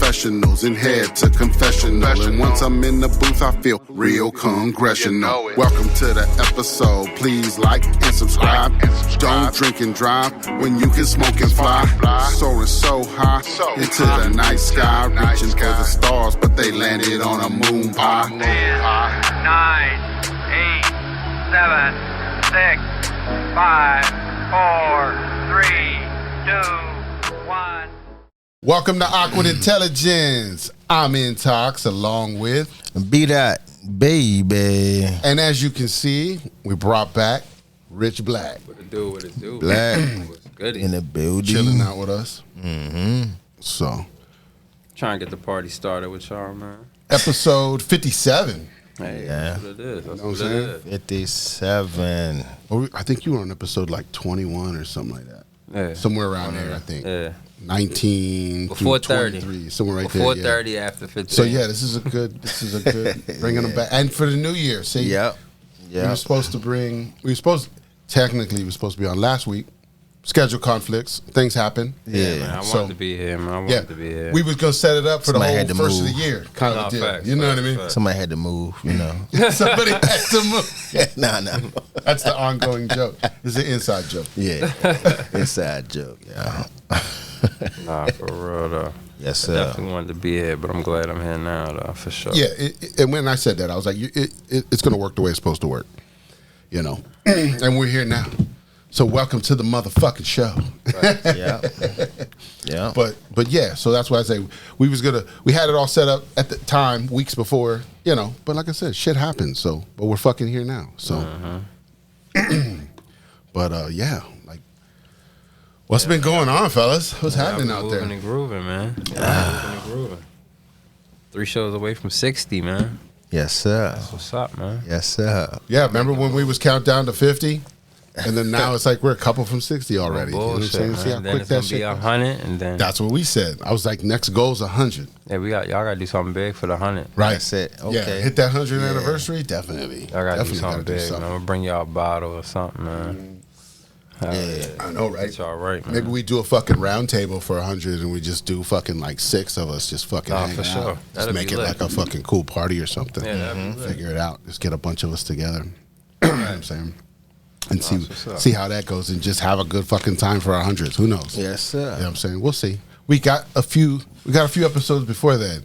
professionals and head to confessional. And once I'm in the booth, I feel real congressional. Welcome to the episode. Please like and subscribe. Don't drink and drive when you can smoke and fly. Soaring so high into the night sky, reaching for the stars, but they landed on a moon pie. 10, 9, 8, 7, 6, 5, 4, 3, 2, 1. Welcome to Awkward Intelligence. I'm Intox along with BDot, baby. And as you can see, we brought back Rich Blakk. What it do, what it do. Blakk What's good? in the building. Chilling out with us. Mm-hmm. So, Trying to get the party started with y'all, man. episode 57. Hey, Yeah. that's what it is. That's You know what what I'm it saying? is. 57. Well, I think you were on episode like 21 or something like that. Yeah. Somewhere around there, I think. Yeah. 19 Before through 30. 23, somewhere right Before there. 30, after 15. So yeah, this is a good bringing them back. And for the new year, see, Yep. we were supposed to technically we were supposed to be on last week. Schedule conflicts, things happen. Yeah, man. I wanted to be here, man. I wanted to be here. We was gonna set it up for Somebody the had whole to first move. of the year, kind of deal. Facts, you know what I mean? facts. Somebody had to move, you know. Somebody had to move. Nah. That's the ongoing joke. It's an inside joke. Yeah. Inside joke, yeah. Nah, for real, though. Yes, I sir. definitely wanted to be here, but I'm glad I'm here now, though, for sure. Yeah, and when I said that, I was like, it's gonna work the way it's supposed to work, you know. And we're here now. So welcome to the motherfucking show. Yeah. Yeah. But yeah, so that's why I say we had it all set up at the time, weeks before, you know. But like I said, shit happens. So, but we're fucking here now. So, but yeah, like, what's been going on, fellas? What's happening out there? Moving and grooving, man. Moving and grooving. 3 shows away from 60, man. Yes, sir. What's up, man? Yes, sir. Yeah, remember when we was countdown to 50, and then now it's like we're a couple from 60 already. No You know what I'm bullshit, saying? man. See how Then quick it's that gonna shit be goes? 100, and then That's what we said. I was like, next goal's 100. yeah, y'all gotta do something big for the 100. Right. That's it. Yeah, Okay. hit that 100th anniversary. Definitely. Y'all gotta do Definitely something gotta big. Man. I'm gonna bring y'all a bottle or something, man. Yeah. I know, right? It's all right, man. Maybe we do a fucking round table for 100 and we just do fucking like 6 of us just fucking hanging for out. sure. Just That'd make be it lit. like a fucking cool party or something. Yeah, that'd be lit. Figure it out. Just get a bunch of us together. You know what I'm saying? And what's up. see how that goes and just have a good fucking time for our 100s. Who knows? Yes, sir. You know what I'm saying? We'll see. We got a few episodes before then.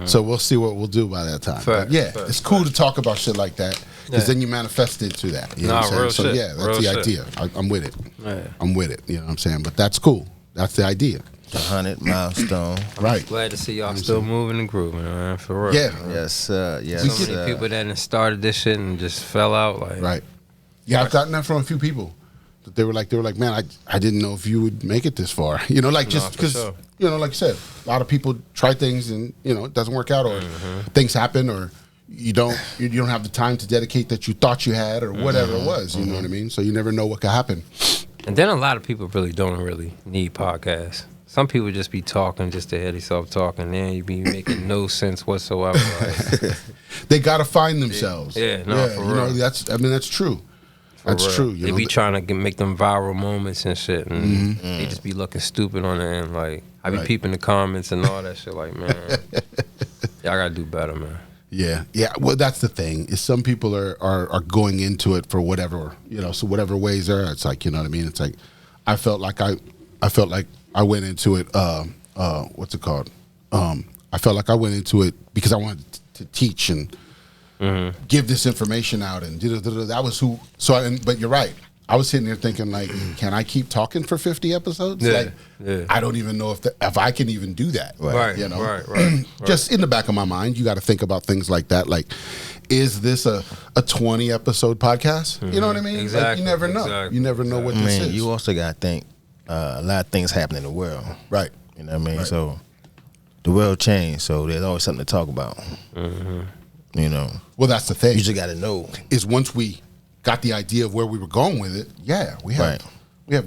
So we'll see what we'll do by that time. But Facts, yeah, facts, it's cool to talk about shit like that because Yeah. then you manifest into that. You know Nah, what I'm saying? real So shit. yeah, that's Real the shit. idea. I'm with it. Yeah. I'm with it. You know what I'm saying? But that's cool. That's the idea. 100 milestone. Right. Glad to see y'all still moving and grooving, man. For real. Yeah. Yes, sir. Yes, So sir. many people that done started this shit and just fell out. Like, Right. Yeah, I've gotten that from a few people. That they were like, man, I didn't know if you would make it this far. You know, like just for because, sure. you know, like you said, a lot of people try things and, you know, it doesn't work out or things happen or you don't have the time to dedicate that you thought you had or whatever it was. You know what I mean? So you never know what could happen. And then a lot of people don't really need podcasts. Some people just be talking just to hear themselves talking. Then you be making no sense whatsoever. Like, They got to find themselves. Yeah, no, for you know, real. that's true. That's real. true. You They know, be trying to make them viral moments and shit, and they just be looking stupid on the end. Like I be Right. peeping the comments and all that shit. Like, man, y'all gotta do better, man. Yeah. Well, that's the thing. Is some people are going into it for whatever, you know, so whatever ways there are. It's like, you know what I mean? It's like I felt like I went into it. What's it called? I felt like I went into it because I wanted to teach and give this information out and that was who. But you're right. I was sitting there thinking like, can I keep talking for 50 episodes? Yeah, Like, yeah. I don't even know if I can even do that. Right, You know, right. just in the back of my mind, you got to think about things like that. Like, is this a 20 episode podcast? You know what I mean? Like, Exactly, you never know. exactly, You never know what I this mean, is. you also got to think a lot of things happen in the world. Right. You know what I mean? Right. So the world changed, so there's always something to talk about. You know, Well, that's the thing. you just got to know. Is once we got the idea of where we were going with it, yeah, we have Right.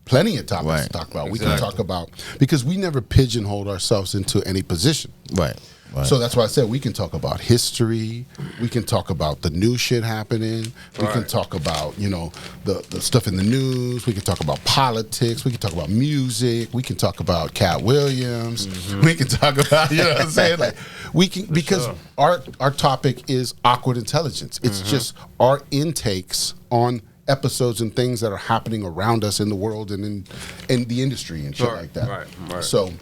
plenty of topics to Right. talk about. We can Exactly. talk about because we never pigeonholed ourselves into any position. Right. Right. So that's why I said we can talk about history. We can talk about the new shit happening. We can talk about, you know, the stuff in the news. We can talk about politics. We can talk about music. We can talk about Katt Williams. We can talk about, you know what I'm saying? Like we can, because our topic is awkward intelligence. It's just our intakes on episodes and things that are happening around us in the world and in the industry and shit like that. Right. So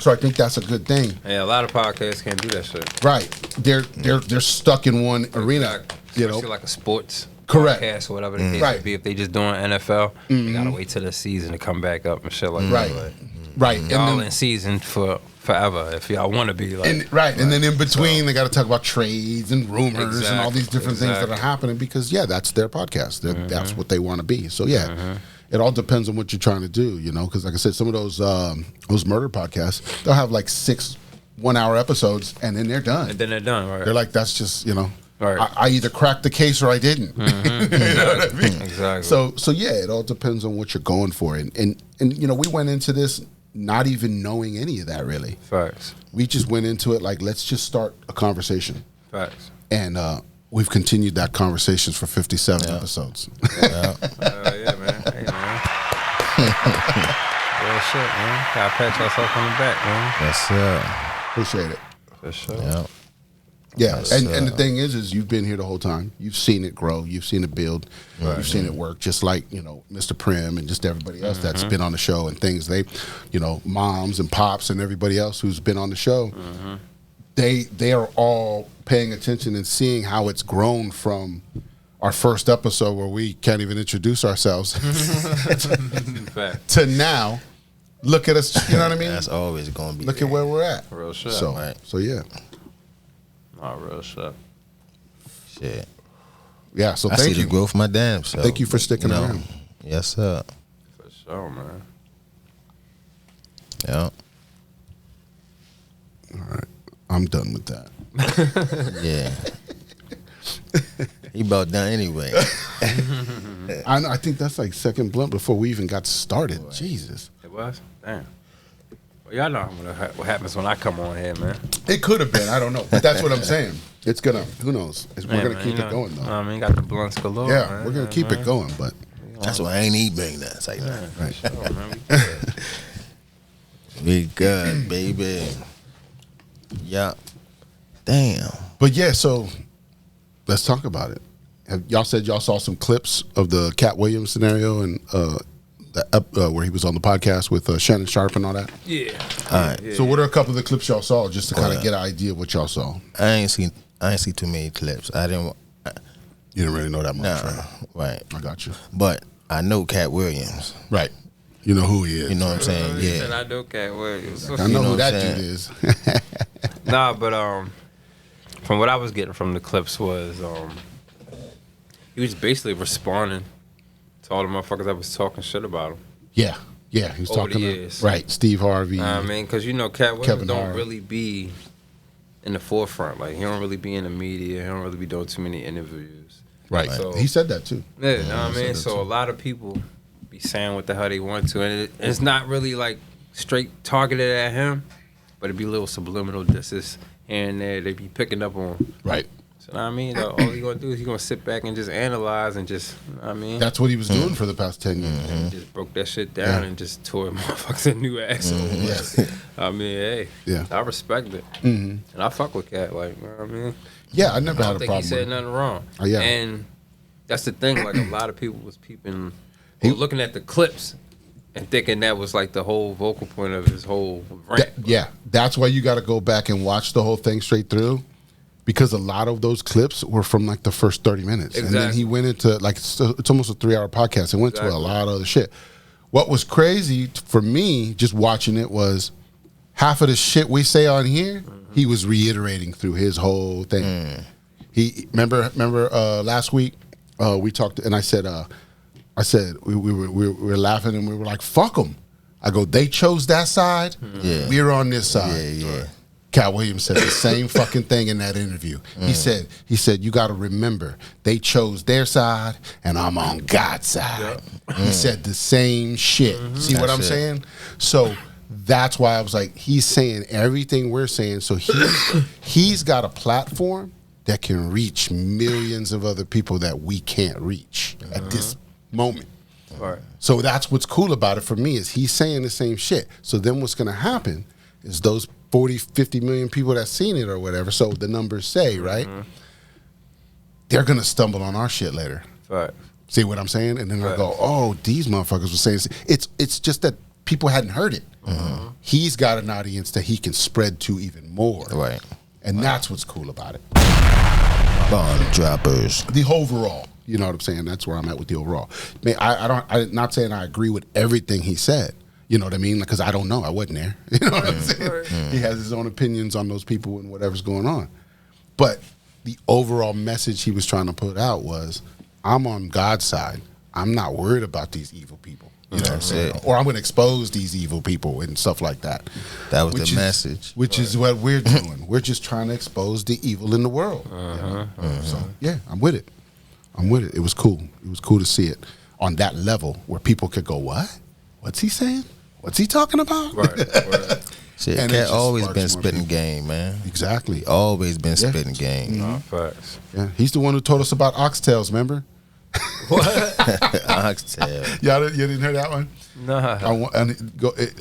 I think that's a good thing. Yeah, a lot of podcasts can't do that shit. Right. They're stuck in one arena. You know, Especially like a sports correct podcast or whatever the case may be. If they just doing NFL, they gotta wait till the season to come back up and shit like that. Right. Y'all And then, in season for forever if y'all want to be like. and then in between they got to talk about trades and rumors and all these different things that are happening because that's their podcast. That's what they want to be. So it all depends on what you're trying to do, you know. Because like I said, some of those murder podcasts, they'll have like 6 1-hour episodes and then they're done. And then they're done. Right. They're like, that's just, you know. Right. I either cracked the case or I didn't. You know what I mean? Exactly. So it all depends on what you're going for, and you know, we went into this not even knowing any of that really. Facts. We just went into it like, let's just start a conversation. Facts. And we've continued that conversations for 57 episodes. Yeah, man. Hey, man. Real shit, man. Gotta pat yourself on the back, man. Yes, sir. Appreciate it. For sure. Yeah. Yeah, and the thing is you've been here the whole time. You've seen it grow. You've seen it build. You've seen it work. Just like, you know, Mr. Prim and just everybody else that's been on the show and things. They, you know, moms and pops and everybody else who's been on the show. They are all paying attention and seeing how it's grown from our first episode where we can't even introduce ourselves to now. Look at us. You know what I mean? That's always going to be. Look at where we're at. Real shit. So yeah. Oh, real shit. Shit. Yeah, so I thank see you. the growth of my damn self. Thank you for sticking around. Yes, sir. For sure, man. Yeah. All right. I'm done with that. Yeah. He about done anyway. I think that's like second blunt before we even got started. Boy. Jesus. It was? Damn. Well, y'all know what happens when I come on here, man. It could have been. I don't know. But that's what I'm saying. It's going to, who knows? We're going to keep it going, though. I mean, got the blunts galore, Yeah, man. we're going to keep it going, but. That's why I ain't eating that. It's like that. Right. Sure, man. We good. We good, baby. Yeah. Damn. But yeah, so let's talk about it. Y'all said y'all saw some clips of the Katt Williams scenario and where he was on the podcast with Shannon Sharp and all that. Yeah. All right. So what are a couple of the clips y'all saw just to kind of get an idea of what y'all saw? I ain't see too many clips. I didn't. You didn't really know that much, Nah. right? Right. I got you. But I know Katt Williams. Right. You know who he is. You know what I'm saying? He said Yeah. I know Katt Williams. I know You know who what that I'm dude is. Nah, but from what I was getting from the clips was he was basically responding to all the motherfuckers that was talking shit about him. Yeah. Yeah. He was Over talking the to, years. right, Steve Harvey. I mean, because you know, Katt Williams Kevin don't Hart. really be in the forefront. Like, he don't really be in the media. He don't really be doing too many interviews. right. So- He said that too. Yeah, you know what I he said mean? that So too. a lot of people be saying what the hell they want to. And it's not really, like, straight targeted at him, but it'd be little subliminal disses here and there they be picking up on. Right. So, you know what I mean? All he gonna do is he gonna sit back and just analyze and just, you know what I mean? That's what he was doing for the past 10 years. And just broke that shit down and just tore motherfuckers a new asshole. Yes. I mean, hey, Yeah. I respect it. And I fuck with Katt, like, you know what I mean? Yeah, I never I had don't a think problem he said with it. nothing wrong. Oh, yeah. And that's the thing, like, a lot of people was peeping, or looking at the clips and thinking that was, like, the whole vocal point of his whole rant. Yeah, that's why you got to go back and watch the whole thing straight through, because a lot of those clips were from like the first 30 minutes. And then Exactly. he went into, like, it's almost a 3-hour podcast. It went to a Exactly. lot of other shit. What was crazy for me, just watching it, was half of the shit we say on here, he was reiterating through his whole thing. He remember last week we talked, and I said we were laughing and we were like, fuck them. I go, they chose that side. Yeah. We're on this side. Yeah. Katt Williams said the same fucking thing in that interview. He said, you got to remember, they chose their side, and I'm on God's side. He said the same shit. See what That's I'm it. saying? So That's why I was like, he's saying everything we're saying. So he's got a platform that can reach millions of other people that we can't reach at this moment. Right. So that's what's cool about it for me is he's saying the same shit. So then what's going to happen is those 40, 50 million people that seen it or whatever, so the numbers say, right? They're going to stumble on our shit later. Right. See what I'm saying? And then they'll go, oh, these motherfuckers were saying this. It's just that people hadn't heard it. He's got an audience that he can spread to even more. Right. And that's what's cool about it. Bomb droppers. The overall, you know what I'm saying? That's where I'm at with the overall. Man, I'm not saying I agree with everything he said. You know what I mean? Because I don't know. I wasn't there. You know what I'm saying? He has his own opinions on those people and whatever's going on. But the overall message he was trying to put out was, I'm on God's side. I'm not worried about these evil people. You know what I'm saying? Or I'm going to expose these evil people and stuff like that. That was the message. Which is what we're doing. We're just trying to expose the evil in the world. You know? So, yeah, I'm with it. I'm with it. It was cool. It was cool to see it on that level where people could go, what? What's he saying? What's he talking about? Right. Shit, And it Katt just always sparks been more spitting people. game, man. Exactly. Always been spitting game. Facts. Yeah, he's the one who told us about oxtails, remember? Oxtail. You didn't hear that one? Nah.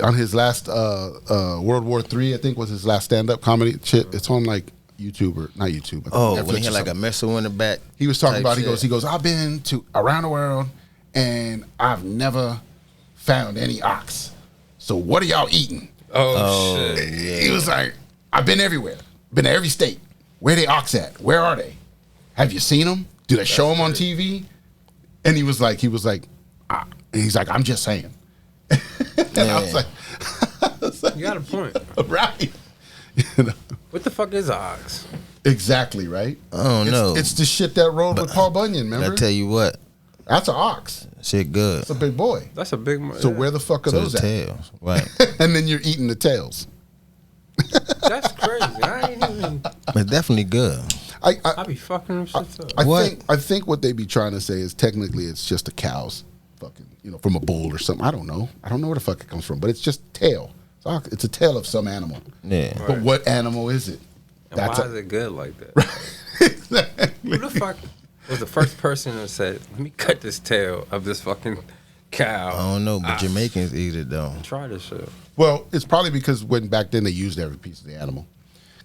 On his last World War III, I think was his last stand-up comedy shit. It's on like YouTube or not YouTube. I think Oh, Netflix when he had or like a something. missile in the back. He was talking type about. shit. He goes. I've been to around the world and I've never found any ox. So what are y'all eating? Oh, shit. Yeah. He was like, I've been everywhere. Been to every state. Where they ox at? Where are they? Have you seen them? Do they show them on TV? And he was like, and he's like, I'm just saying. And I was like, You got a point. right. You know? What the fuck is ox? Exactly, right? I don't know. It's the shit that rolled with Paul Bunyan, But remember? I tell you what, That's an ox. shit good. It's a big boy. That's a big. So where the fuck are So those the at? tails, right? And then you're eating the tails. That's crazy. I ain't even. But definitely good. I be fucking them shits up. I think what they be trying to say is technically it's just a cow's fucking, from a bull or something. I don't know where the fuck it comes from, but it's just tail. It's a tail of some animal. Yeah. But what animal is it? And why is it good like that? Who the fuck was the first person that said, "Let me cut this tail of this fucking cow"? I don't know, but Jamaicans eat it though. Try this shit. Well, it's probably because when back then they used every piece of the animal,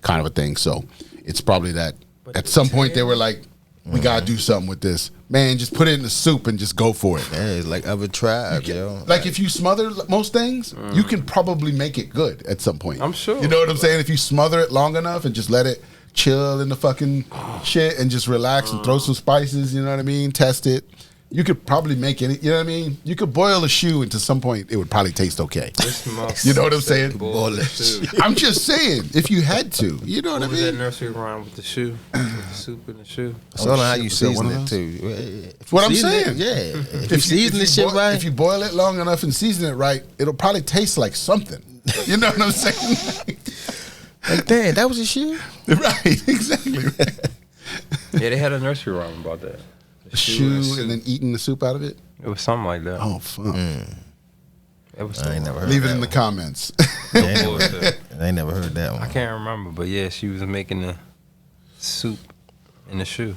kind of a thing. So it's probably that But at the some point they tail? were like, we gotta do something with this. Man, just put it in the soup and just go for it. Yeah, it's like other tribes, yo. Like if you smother most things, you can probably make it good at some point. I'm sure. You know what I'm saying? If you smother it long enough and just let it chill in the fucking shit and just relax and throw some spices, you know what I mean? Test it. You could probably make it, you know what I mean? You could boil a shoe and to some point it would probably taste okay. You know what I'm saying? Boil the shoe. I'm just saying, if you had to, you know what What I was that mean? nursery rhyme with the shoe? With the soup in the shoe? It's all on how shit, you was that one season of it too. That's what I'm Season it, saying. yeah. If you season this shit right, If you boil it long enough and season it right, it'll probably taste like something. You know what I'm saying? like damn, that was a shoe. Right, exactly. Yeah, they had a nursery rhyme about that. The Shoe soup. and then eating the soup out of it. It was something like that. Oh fuck! It was I ain't never heard Leave it that in the one. comments. bullshit. I ain't never heard that I one. can't remember, but yeah, she was making the soup in the shoe.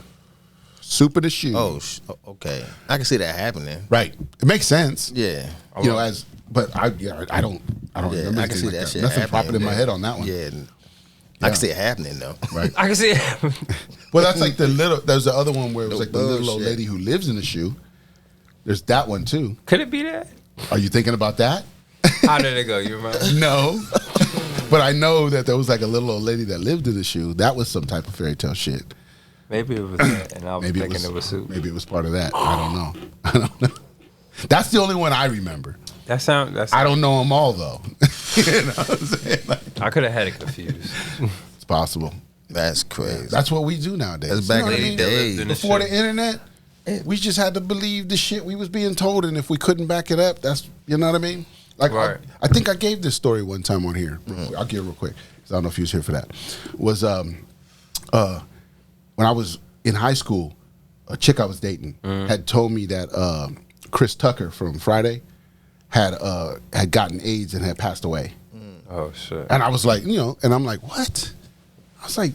Soup in the shoe. Oh, okay. I can see that happening. right. It makes sense. Yeah. You know, but I don't Yeah, remember. I can see anything like that shit Nothing happening. popping in my head on that one. Yeah. I can see it happening though. Right. I can see it. Well, that's like there's the other one where it was No like the little old bullshit. lady who lives in the shoe. There's that one too. Could it be that? Are you thinking about that? How did it go? You remember? No. But I know that there was like a little old lady that lived in the shoe. That was some type of fairy tale shit. Maybe it was that, and I was Maybe thinking it was soup. Maybe it was part of that. I don't know. I don't know. That's the only one I remember. That's I don't know them all though. You know what I'm saying? Like, I could have had it confused. it's possible. That's crazy. That's what we do nowadays. That's back You know in what I the mean? day. Before the internet, we just had to believe the shit we was being told, and if we couldn't back it up, that's, you know what I mean? Like, Right. I think I gave this story one time on here. I'll give it real quick, because I don't know if you was here for that. Was when I was in high school, a chick I was dating had told me that Chris Tucker from Friday had gotten AIDS and had passed away. Oh shit. And I was like, and I'm like, what? I was like,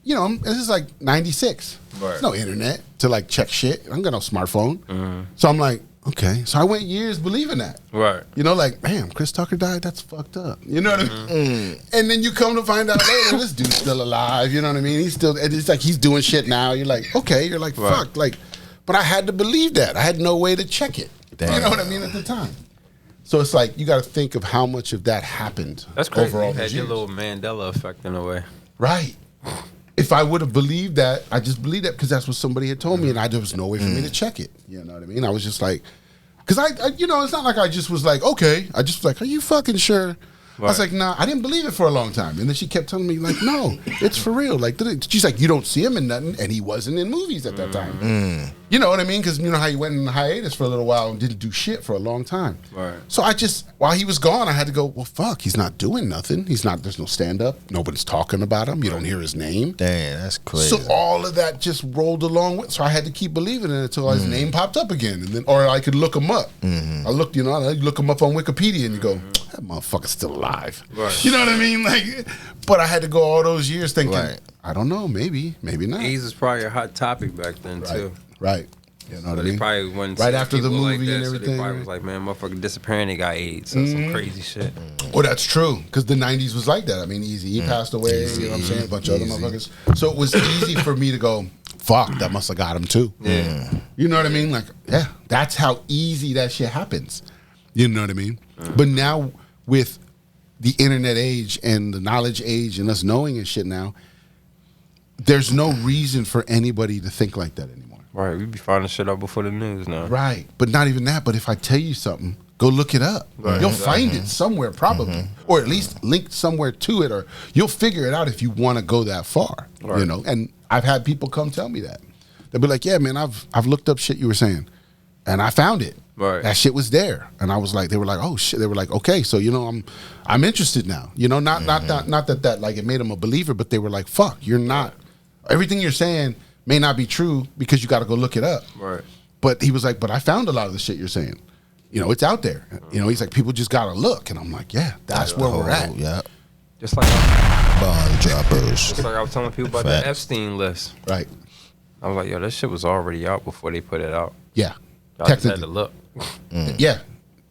this is like 96. Right. There's no internet to like check shit. I don't got no smartphone. So I'm like, okay. So I went years believing that. Right. Like, damn, Chris Tucker died. That's fucked up. You know what I mean? And then you come to find out later, this dude's still alive. You know what I mean? He's still, and it's like he's doing shit now. You're like, okay. You're like, fuck. Like, but I had to believe that. I had no way to check it. Damn. You know what I mean at the time. So it's like you got to think of how much of that happened. That's crazy. Overall, You had your little Mandela effect in a way. Right. If I would have believed that, I just believed that because that's what somebody had told me, and there was no way for me to check it. You know what I mean? I was just like, because I it's not like I just was like, okay. I just was like, are you fucking sure? I was like, nah, I didn't believe it for a long time. And then she kept telling me, like, no, it's for real. Like, she's like, you don't see him in nothing, and he wasn't in movies at that time. You know what I mean? Because you know how he went in hiatus for a little while and didn't do shit for a long time. Right. So I just, while he was gone, I had to go, well, fuck, he's not doing nothing. There's no stand-up. Nobody's talking about him. You don't hear his name. Damn, that's crazy. So all of that just rolled along with. So I had to keep believing it until his name popped up again, and then, or I could look him up. I looked, I look him up on Wikipedia, and you go, that motherfucker's still alive. Right. You know what I mean? Like, but I had to go all those years thinking, I don't know, maybe not. AIDS was probably a hot topic back then too. Right. You know what I mean? They probably went right after the movie like that, and everything. So they probably was like, man, motherfucker disappearing, they got AIDS. That's some crazy shit. Well, that's true, because the 90s was like that. I mean, Easy, he passed away, you know what I'm saying? A bunch of other motherfuckers. So it was easy for me to go, fuck, that must have got him too. Yeah. You know what I mean? Like, yeah, that's how easy that shit happens. You know what I mean? But now with the internet age and the knowledge age and us knowing and shit now, there's no reason for anybody to think like that anymore. Right, we be finding shit out before the news now. Right, but not even that. But if I tell you something, go look it up. Right. You'll find it somewhere probably, or at least linked somewhere to it, or you'll figure it out if you want to go that far. Right. You know, and I've had people come tell me that. They'll be like, "Yeah, man, I've looked up shit you were saying, and I found it. Right. That shit was there." And I was like, they were like, "Oh shit." They were like, "Okay, so I'm interested now." You know, not that like it made them a believer, but they were like, "Fuck, you're not. Everything you're saying may not be true because you got to go look it up." Right. But he was like, "But I found a lot of the shit you're saying. It's out there." He's like, "People just got to look." And I'm like, "Yeah, that's where we're at." Yeah. Just like bond droppers. Just like I was telling people about the Epstein list. Right. I was like, yo, this shit was already out before they put it out. Yeah. I just had to look. Yeah.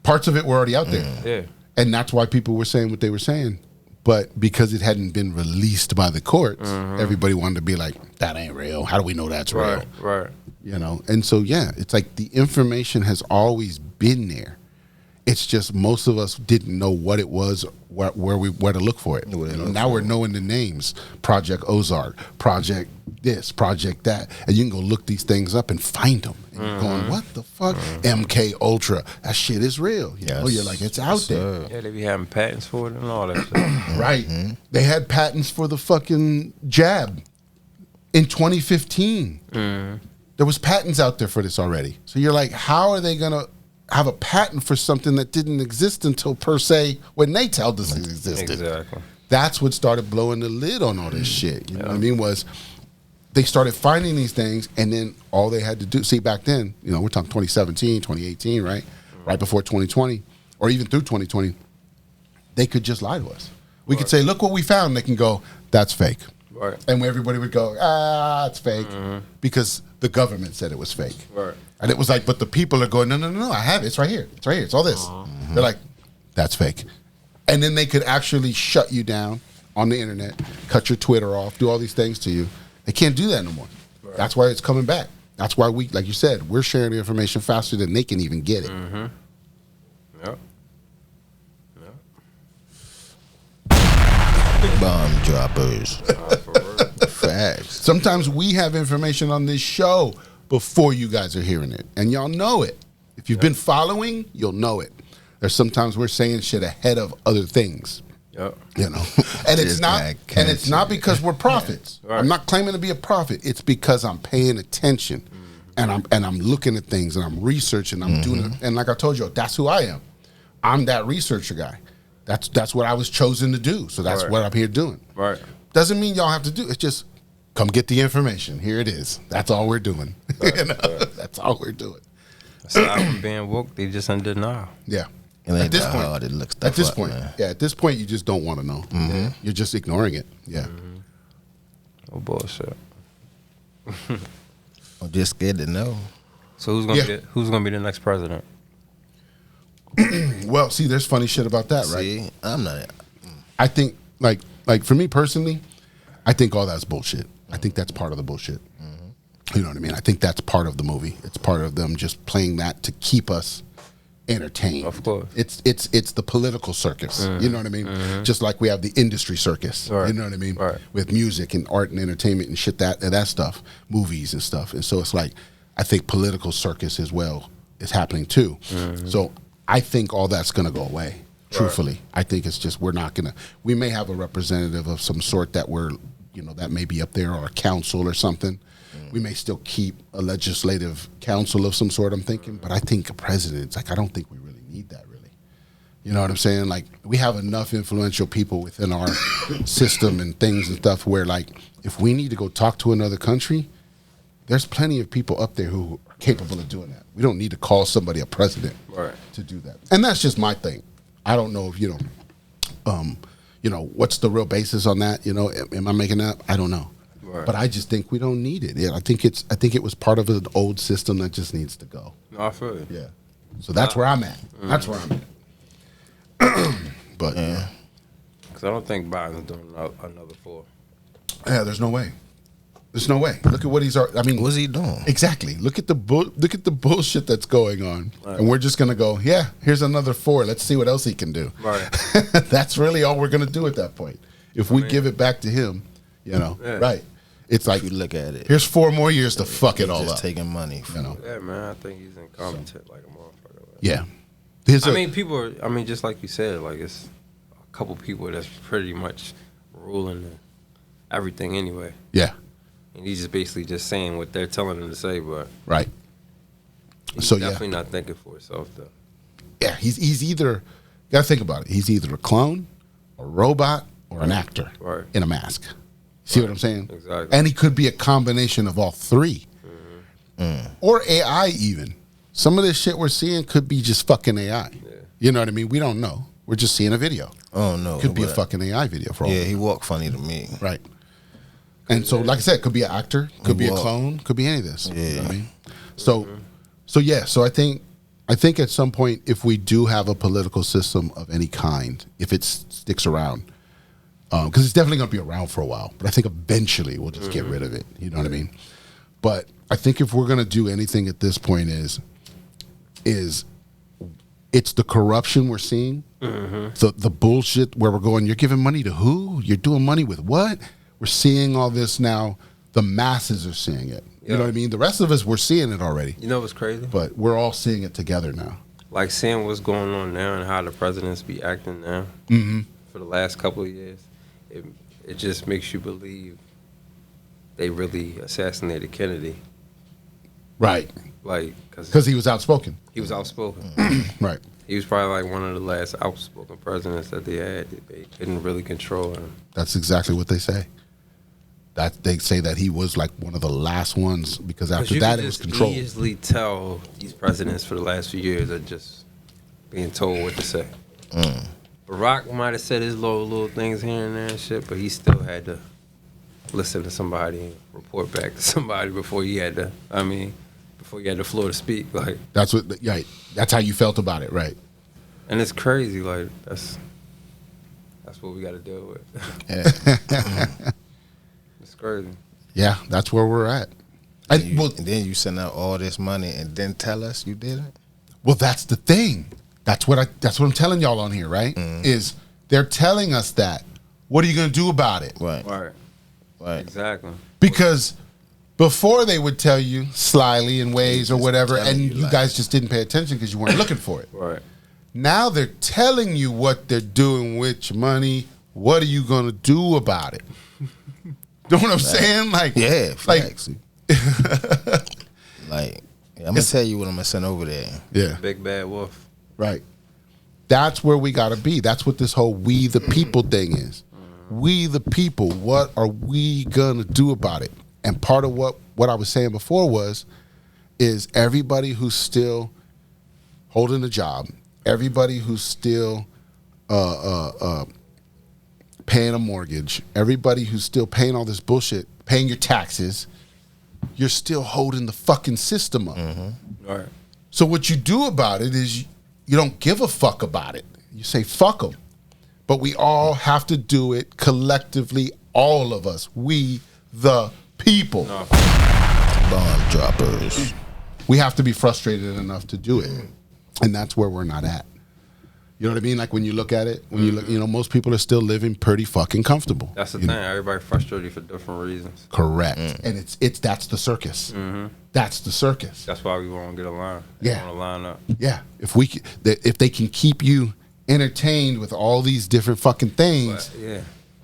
Parts of it were already out there. Yeah. And that's why people were saying what they were saying. But because it hadn't been released by the courts, everybody wanted to be like, that ain't real. How do we know that's real? Right. And so, yeah, it's like the information has always been there. It's just most of us didn't know what it was, where to look for it. Now we're knowing the names. Project Ozark, Project this, Project that. And you can go look these things up and find them. And you're going, what the fuck? MK Ultra. That shit is real. You're like, it's out there. Yeah, they be having patents for it and all that shit. Right. They had patents for the fucking jab in 2015. There was patents out there for this already. So you're like, how are they going to have a patent for something that didn't exist until per se when they told us it existed? Exactly. That's what started blowing the lid on all this shit. You know what I mean? Was they started finding these things, and then all they had to do, see, back then, we're talking 2017, 2018, right? Right before 2020, or even through 2020, they could just lie to us. We could say, look what we found. And they can go, that's fake. Right. And everybody would go, it's fake, because the government said it was fake. Right. And it was like, but the people are going, no, I have it. It's right here. It's right here. It's all this. They're like, that's fake. And then they could actually shut you down on the internet, cut your Twitter off, do all these things to you. They can't do that no more. Right. That's why it's coming back. That's why we, like you said, we're sharing the information faster than they can even get it. Yep. Bomb droppers. Facts. Sometimes we have information on this show before you guys are hearing it, and y'all know it. If you've been following, you'll know it. There's sometimes we're saying shit ahead of other things. Yep. And it's not because we're prophets. Right. I'm not claiming to be a prophet. It's because I'm paying attention, and I'm looking at things, and I'm researching. I'm doing it, and like I told you, that's who I am. I'm that researcher guy. That's what I was chosen to do. So that's what I'm here doing. Right. Doesn't mean y'all have to do it. It's just come get the information. Here it is. That's all we're doing. That's all we're doing. Aside from being woke, they just in denial. Yeah. It ain't At this that point, hard to look stuff at this up, point, man. yeah, at this point, you just don't want to know. You're just ignoring it. Yeah. Oh bullshit. I'm just scared to know. So who's gonna be the next president? Well, see, there's funny shit about that, right? See, I'm not. I think, like for me personally, I think all that's bullshit. I think that's part of the bullshit. You know what I mean? I think that's part of the movie. It's part of them just playing that to keep us entertained. Of course. It's the political circus. You know what I mean? Just like we have the industry circus. Right. You know what I mean? Right. With music and art and entertainment and shit that stuff, movies and stuff. And so it's like, I think political circus as well is happening too. So I think all that's going to go away. Truthfully, I think it's just we may have a representative of some sort that that may be up there, or a council or something. We may still keep a legislative council of some sort, I'm thinking, but I think a president, it's like, I don't think we really need that, really. You know what I'm saying? Like, we have enough influential people within our system and things and stuff where, like, if we need to go talk to another country, there's plenty of people up there who are capable of doing that. We don't need to call somebody a president to do that. And that's just my thing. I don't know if, what's the real basis on that? Am I making that up? I don't know. Right. But I just think we don't need it. Yeah, I think it was part of an old system that just needs to go. No, I feel you. Yeah. So that's where I'm at. That's where I'm at. But yeah. Because I don't think Biden's doing another 4. Yeah, there's no way. There's no way. Look at what What's he doing? Exactly. Look at the bullshit that's going on, and we're just gonna go. Yeah, here's another 4. Let's see what else he can do. Right. That's really all we're gonna do at that point. If we give it back to him, right? It's like, If you look at it. Here's 4 more years to fuck it all just up. taking money. Yeah, man. I think he's incompetent like a motherfucker. Yeah. People are. Just like you said, like it's a couple people that's pretty much ruling everything anyway. Yeah. And he's just basically just saying what they're telling him to say, but right. he's So definitely not thinking for himself, though. Yeah, he's either, you gotta think about it. He's either a clone, a robot, or an actor in a mask. See what I'm saying? Exactly. And he could be a combination of all 3, or AI even. Some of this shit we're seeing could be just fucking AI. Yeah. You know what I mean? We don't know. We're just seeing a video. Oh no, Could be a fucking AI video for all. Yeah, he walked funny to me. Right. And so, like I said, could be an actor, could be a clone, could be any of this. Yeah. You know what I mean? So I think at some point, if we do have a political system of any kind, if it sticks around, because it's definitely going to be around for a while, but I think eventually we'll just get rid of it. You know what I mean? But I think if we're going to do anything at this point is it's the corruption we're seeing, the bullshit where we're going, you're giving money to who? You're doing money with what? We're seeing all this now. The masses are seeing it. You know what I mean? The rest of us, we're seeing it already. You know what's crazy? But we're all seeing it together now. Like seeing what's going on now and how the presidents be acting now for the last couple of years, it just makes you believe they really assassinated Kennedy. Right. Like, because he was outspoken. He was outspoken. Right. He was probably like one of the last outspoken presidents that they had. They couldn't really control him. That's exactly what they say. That they say that he was like one of the last ones, because after that it was controlled. You easily tell these presidents for the last few years are just being told what to say. Barack might have said his little things here and there and shit, but he still had to listen to somebody and report back to somebody before he had the floor to speak. Like, that's how you felt about it, right? And it's crazy. Like, that's what we got to deal with. Yeah. It's crazy. Yeah, that's where we're at. And then you send out all this money and then tell us you did it? Well, that's the thing. That's what I'm telling y'all on here, right? Is they're telling us that. What are you going to do about it? Right. Exactly. Because before they would tell you slyly in ways or whatever, and you guys just didn't pay attention because you weren't looking for it. Right. Now they're telling you what they're doing with your money. What are you going to do about it? Know what I'm saying? Like, yeah, facts. Like, I'm going to tell you what I'm going to send over there. Yeah. Big bad wolf. Right. That's where we got to be. That's what this whole we the people thing is. We the people, what are we going to do about it? And part of what I was saying before is everybody who's still holding a job, everybody who's still paying a mortgage, everybody who's still paying all this bullshit, paying your taxes, you're still holding the fucking system up. All right. So what you do about it is you don't give a fuck about it. You say fuck them. But we all have to do it collectively, all of us. We, the people. No. Bomb droppers. We have to be frustrated enough to do it. And that's where we're not at. You know what I mean? Like when you look at it, when you look, most people are still living pretty fucking comfortable. That's the thing. Everybody frustrated for different reasons. Correct. And that's the circus. That's the circus. That's why we won't get a line. Yeah. Want to line up. Yeah. If they can keep you entertained with all these different fucking things, Yeah.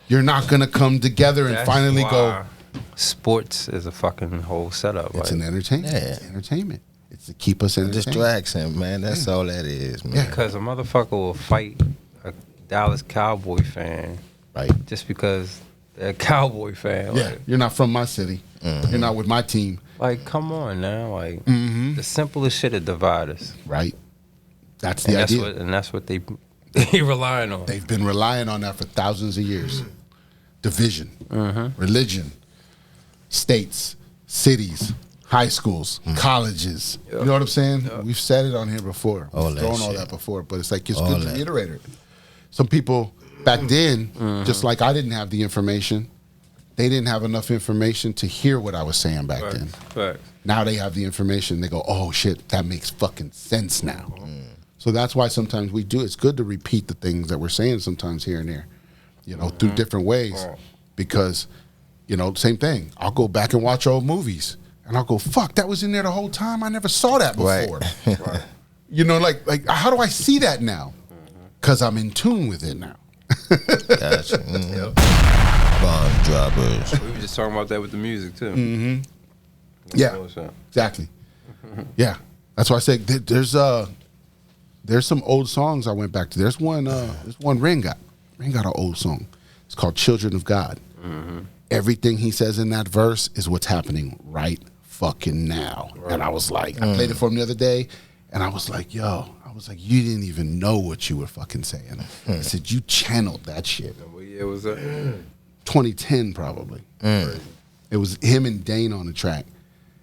you're not gonna come together and That's finally go. why sports is a fucking whole setup. It's like, an entertainment. Yeah. It's entertainment. It's to keep us entertained. Distraction, man. That's all that is, man. Yeah. because a motherfucker will fight a Dallas Cowboy fan Right. just because they're a Cowboy fan. Yeah. You're not from my city. You're not with my team. Like, come on now. Like, the simplest shit to divide us. Right. That's And the that's idea. what they relying on. They've been relying on that for thousands of years. Division, religion, states, cities, high schools, colleges. You know what I'm saying? We've said it on here before. All We've that thrown all shit. that before, but it's like it's All good to that. reiterate it. Some people back then, just like I didn't have the information, they didn't have enough information to hear what I was saying back then. Facts. Now they have the information. They go, oh, shit, that makes fucking sense now. So that's why sometimes we do. It's good to repeat the things that we're saying sometimes here and there, through different ways. Because, same thing. I'll go back and watch old movies. And I'll go, fuck, that was in there the whole time? I never saw that before. Right. Like how do I see that now? Because I'm in tune with it now. Gotcha. Bomb droppers. We were just talking about that with the music, too. Yeah, exactly. Yeah, that's why I say there's some old songs I went back to. There's one Ren got. Ren got an old song. It's called Children of God. Everything he says in that verse is what's happening right fucking now. And I was like, I played it for him the other day, and I was like, yo, you didn't even know what you were fucking saying. I said, you channeled that shit. What year was that? 2010 probably. It was him and Dane on the track,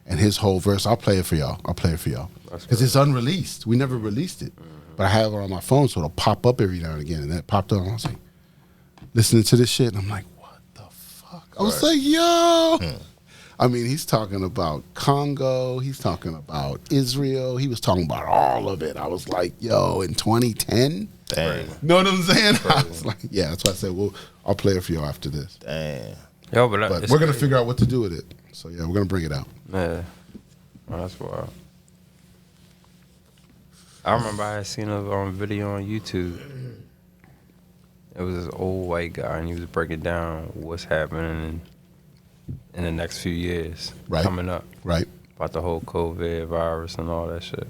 and his whole verse. I'll play it for y'all. Because it's unreleased. We never released it, but I have it on my phone, so it'll pop up every now and again. And that popped up, and I was like, listening to this shit, and I'm like, what the fuck? I was like, yo. I mean, he's talking about Congo. He's talking about Israel. He was talking about all of it. I was like, yo, in 2010? Dang. Know what I'm saying? I was like, yeah, that's why I said, well, I'll play it for y'all after this. Damn. Yo, But it's we're going to crazy. figure out what to do with it. So, yeah, we're going to bring it out. Yeah. Oh, that's wild. I remember I had seen a video on YouTube. It was this old white guy, and he was breaking down what's happening in the next few years coming up. Right. About the whole COVID virus and all that shit.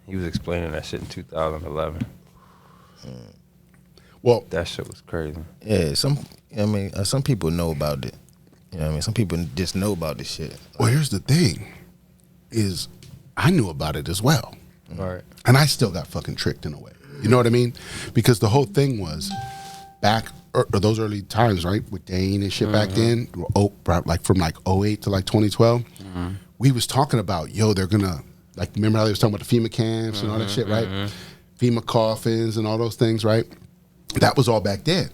He was explaining that shit in 2011. Well, That shit was crazy. Yeah, some people know about it. You know what I mean? Some people just know about this shit. well, here's the thing, is I knew about it as well. Right. And I still got fucking tricked in a way. You know what I mean? Because the whole thing was back or those early times, right, with Dane and shit back then, like from like 08 to like 2012, we was talking about, yo, they're gonna, like, remember how they was talking about the FEMA camps and all that shit, right? FEMA coffins and all those things, right? That was all back then.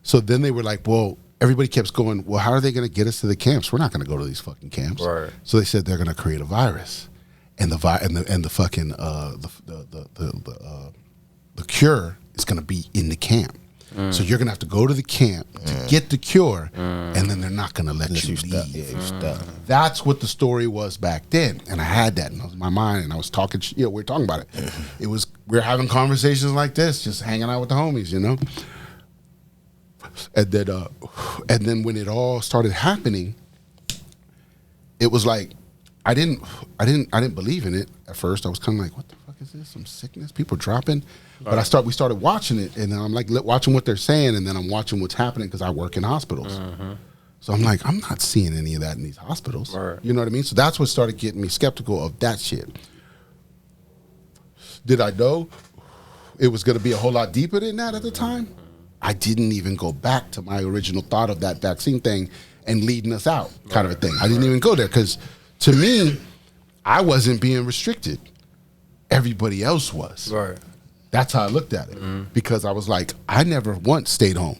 So then they were like, well, everybody kept going, well, how are they gonna get us to the camps? We're not gonna go to these fucking camps. Right. So they said they're gonna create a virus. And the cure is going to be in the camp. So you're going to have to go to the camp to get the cure, and then they're not going to let you leave. Yeah, you stuck. That's what the story was back then, and I had that in my mind, and I was talking. We were talking about it. We were having conversations like this, just hanging out with the homies, And then when it all started happening, it was like I didn't believe in it at first. I was kind of like, what the fuck is this? Some sickness? People dropping? But we started watching it, and then I'm like watching what they're saying, and then I'm watching what's happening because I work in hospitals. So I'm like, I'm not seeing any of that in these hospitals. Right. You know what I mean? So that's what started getting me skeptical of that shit. Did I know? it was going to be a whole lot deeper than that at the time, I didn't even go back to my original thought of that vaccine thing and leading us out kind of a thing. I didn't even go there because to me, I wasn't being restricted. Everybody else was. Right. That's how I looked at it because I was like, I never once stayed home.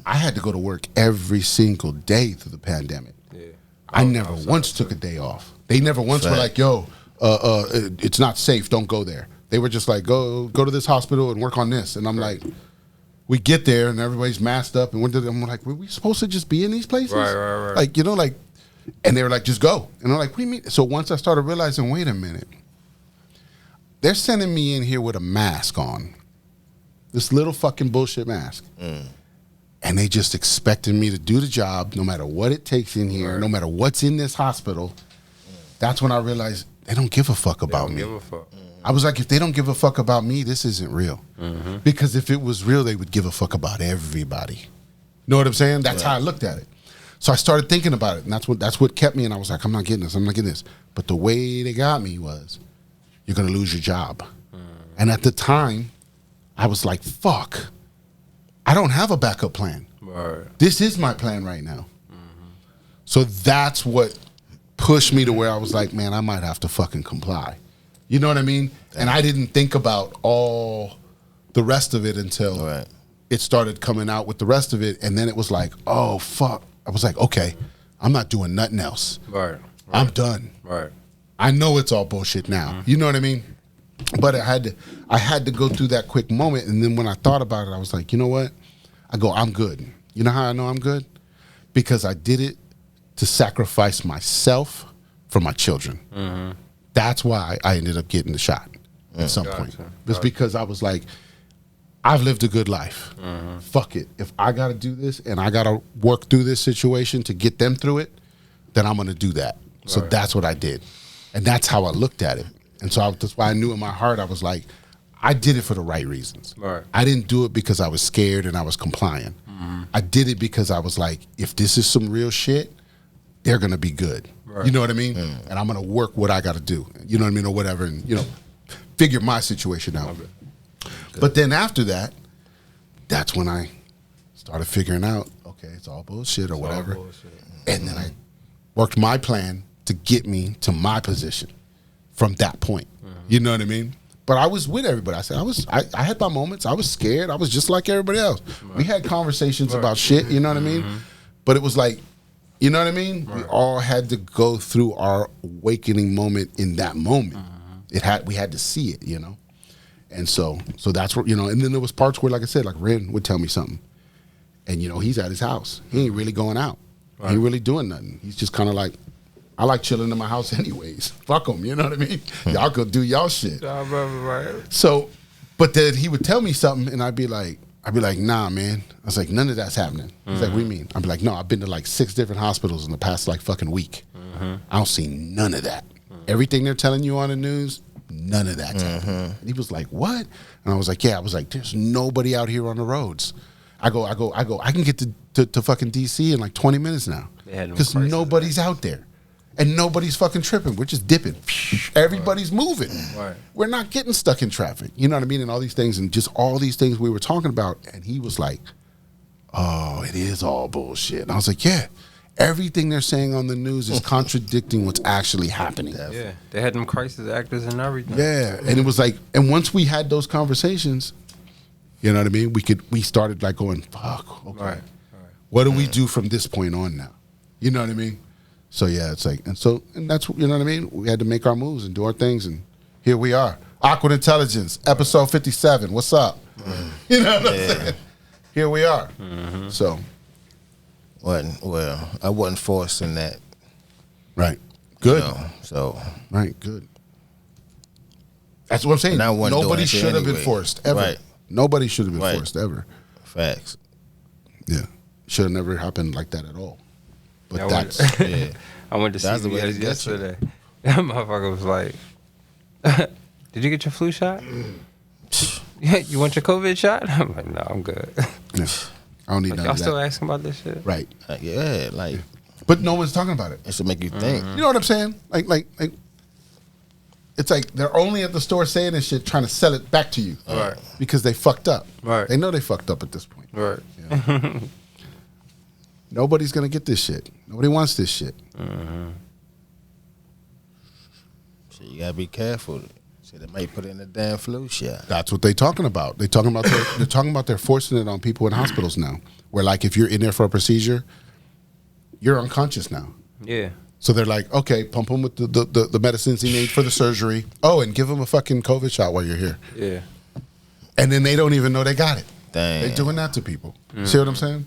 I had to go to work every single day through the pandemic. Yeah. I never once took a day off. They never once were like, yo, it's not safe, don't go there. They were just like, go to this hospital and work on this. And I'm like, we get there and everybody's masked up and I'm like, were we supposed to just be in these places? Right. Like, you know, like, and they were like, just go. And I'm like, what do you mean? So once I started realizing, wait a minute, they're sending me in here with a mask on, this little fucking bullshit mask. And they just expecting me to do the job no matter what it takes in here, no matter what's in this hospital. That's when I realized they don't give a fuck about me. Give a fuck. I was like, if they don't give a fuck about me, this isn't real. Because if it was real, they would give a fuck about everybody. Know what I'm saying? That's how I looked at it. So I started thinking about it, and that's what kept me. And I was like, I'm not getting this. But the way they got me was, you're gonna lose your job. And at the time, I was like, fuck, I don't have a backup plan. Right. This is my plan right now. So that's what pushed me to where I was like, man, I might have to fucking comply. You know what I mean? And I didn't think about all the rest of it until it started coming out with the rest of it. And then it was like, oh, fuck. I was like, okay, I'm not doing nothing else. Right. I'm done. Right. I know it's all bullshit now. You know what I mean? But I had to go through that quick moment. And then when I thought about it, I was like, you know what? I go, I'm good. You know how I know I'm good? Because I did it to sacrifice myself for my children. That's why I ended up getting the shot at some point. It's because I was like, I've lived a good life. Fuck it. If I got to do this and I got to work through this situation to get them through it, then I'm going to do that. So that's what I did. And that's how I looked at it. And so that's why I knew in my heart, I was like, I did it for the right reasons. I didn't do it because I was scared and I was complying. I did it because I was like, if this is some real shit, they're going to be good. You know what I mean? And I'm going to work what I got to do. You know what I mean? Or whatever. And, you know, figure my situation out. But then after that, that's when I started figuring out, okay, it's all bullshit or whatever. And then I worked my plan to get me to my position from that point. You know what I mean? But I was with everybody. I said I had my moments. I was scared. I was just like everybody else. We had conversations about shit, you know what I mean? But it was like, you know what I mean? We all had to go through our awakening moment in that moment. We had to see it, you know? And so that's what, you know, and then there was parts where, like I said, like Ren would tell me something. And, you know, he's at his house. He ain't really going out. He ain't really doing nothing. He's just kind of like, I like chilling in my house anyways. Fuck them, you know what I mean? Y'all go do y'all shit. So, but then he would tell me something and I'd be like, nah, man. I was like, none of that's happening. He's like, what do you mean? I'd be like, no, I've been to like 6 different hospitals in the past like fucking week. I don't see none of that. Everything they're telling you on the news, none of that's happening. And he was like, what? And I was like, yeah. I was like, there's nobody out here on the roads. I can get to fucking DC in like 20 minutes now. Because nobody's out there. And nobody's fucking tripping. We're just dipping. Everybody's moving. We're not getting stuck in traffic. You know what I mean? And all these things, and just all these things we were talking about. And he was like, oh, it is all bullshit. And I was like, yeah. Everything they're saying on the news is contradicting what's actually happening. Yeah. They had them crisis actors and everything. Yeah. And it was like, and once we had those conversations, you know what I mean? We started like going, fuck, okay. What do we do from this point on now? You know what I mean? So yeah, it's like, and that's, you know what I mean? We had to make our moves and do our things, and here we are. Awkward Intelligence, episode 57. What's up? You know what I'm saying? Here we are. So, well, I wasn't forced in that. Right. Good. You know, so right. Good. That's what I'm saying. Nobody should have been forced ever. Right. Nobody should have been forced ever. Facts. Yeah. Should have never happened like that at all. But I went to CVS yesterday. That motherfucker was like, did you get your flu shot? Yeah, you want your COVID shot? I'm like, no, I'm good. Yeah. I don't need none of that. Y'all still asking about this shit? Right. Yeah, like. But no one's talking about it. It should make you think. You know what I'm saying? Like, It's like they're only at the store saying this shit, trying to sell it back to you, Right. Because they fucked up. Right. They know they fucked up at this point. Right. Nobody's gonna get this shit. Nobody wants this shit. So you gotta be careful. So they might put in a damn flu shot. That's what they're talking about. They're talking about they're forcing it on people in hospitals now. Where like if you're in there for a procedure, you're unconscious now. Yeah. So they're like, okay, pump him with the medicines he needs for the surgery. Oh, and give him a fucking COVID shot while you're here. Yeah. And then they don't even know they got it. Damn. They're doing that to people. See what I'm saying?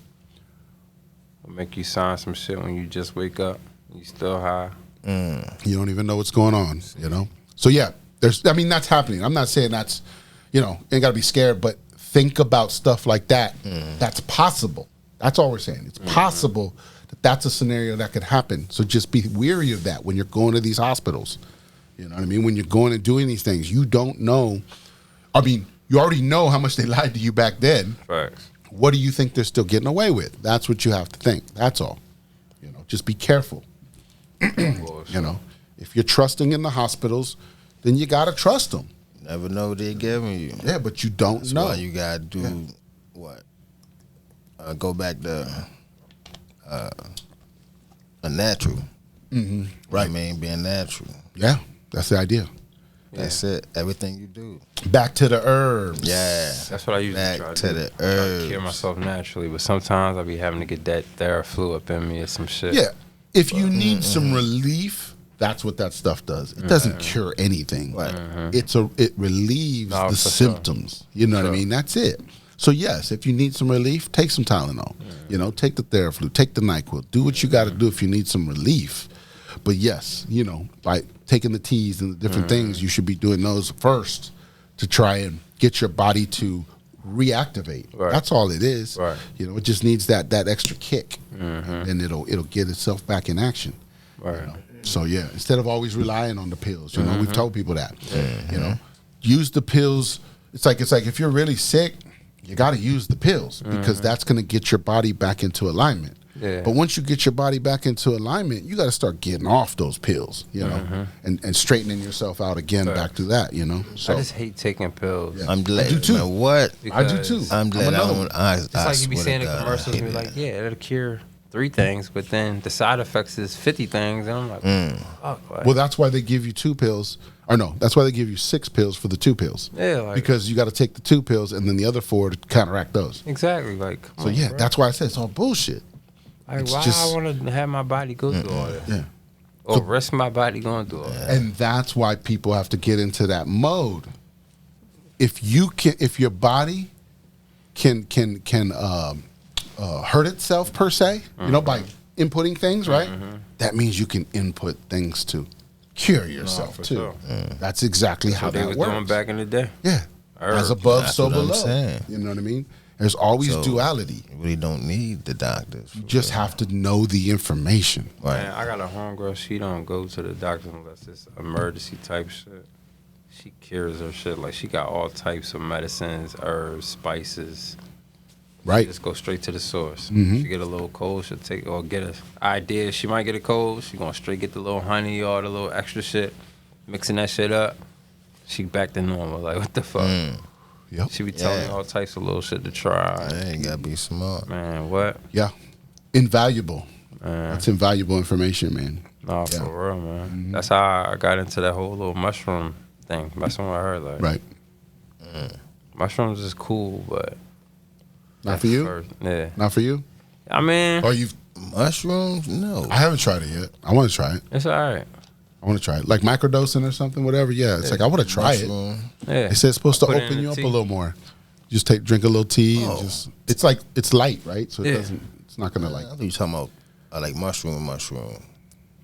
It'll make you sign some shit when you just wake up. You still high. You don't even know what's going on, you know? So yeah, that's happening. I'm not saying that's, ain't got to be scared, but think about stuff like that. That's possible. That's all we're saying. It's possible that that's a scenario that could happen. So just be weary of that when you're going to these hospitals. You know what I mean? When you're going and doing these things, you don't know. I mean, you already know how much they lied to you back then. Facts. What do you think they're still getting away with? That's what you have to think. That's all. Just be careful. If you're trusting in the hospitals, then you got to trust them. Never know what they're giving you. Yeah, but you don't That's know. why you gotta do what? Go back to a natural. Right. I mean, being natural. Yeah, that's the idea. That's it. Everything you do. Back to the herbs. Yeah. That's what I usually Back try to to do. the Try to herbs. cure myself naturally, but sometimes I be having to get that Theraflu up in me or some shit. Yeah. If you need some relief, that's what that stuff does. It doesn't cure anything. Right. It relieves No, the for symptoms. You know what I mean? That's it. So yes, if you need some relief, take some Tylenol. Take the Theraflu, take the NyQuil. Do what you got to do if you need some relief. But yes, by taking the teas and the different things, you should be doing those first to try and get your body to reactivate. Right. That's all it is. Right. It just needs that extra kick, and it'll get itself back in action. Right. So yeah, instead of always relying on the pills, we've told people that. Use the pills. It's like if you're really sick, you got to use the pills because that's going to get your body back into alignment. Yeah. But once you get your body back into alignment, you got to start getting off those pills, and straightening yourself out again back to that, So I just hate taking pills. Yeah. I'm glad. I do too. Man, what? I do too. I'm glad. another one. It's like you be saying in commercials, and be like, yeah, it'll cure 3 things, but then the side effects is 50 things, and I'm like, fuck. Like, Well, that's why they give you 2 pills. Or no, that's why they give you 6 pills for the 2 pills. Yeah, like, because you got to take the 2 pills and then the other 4 to counteract those. exactly. Like, So yeah, that's why I said it's all bullshit. like, it's why just- I want to have my body go through all that, Yeah. or risk my body going through all that. And that's why people have to get into that mode. If your body can hurt itself per se, by inputting things, right? That means you can input things to cure yourself for too. sure. That's exactly how What they that was works. doing back in the day. Yeah, Herbs. as above, That's so what I'm below. saying. You know what I mean? There's always So- duality. You really don't need the doctors. You just have to know the information. Right. Man, I got a homegirl. She don't go to the doctor unless it's emergency type shit. She cures her shit. Like, she got all types of medicines, herbs, spices. Right. Just go straight to the source. Mhm. She get a little cold, she'll take or get an idea. She might get a cold. She gonna straight get the little honey or the little extra shit, mixing that shit up. She back to normal. Like, what the fuck? Yep. She be telling me all types of little shit to try. Yeah, you gotta be smart. Man, what? Yeah. Invaluable. Man, That's invaluable information, man. no, Yeah. for real, man. That's how I got into that whole little mushroom thing. Messing with her, like, Right. mushrooms is cool, but Not for you? yeah. Not for you? I mean, Or you've Mushrooms? No. I haven't tried it yet. I want to try it. it's all right. I want to try it. Like microdosing or something, whatever. Yeah, it's like I want to try it. Mushroom. Yeah, They said it's supposed to Put it in open the you up tea. a little more. Just drink a little tea and Oh. just. It's like it's light, right? So it Yeah. doesn't. It's not gonna I like. thought you talking about like mushroom. What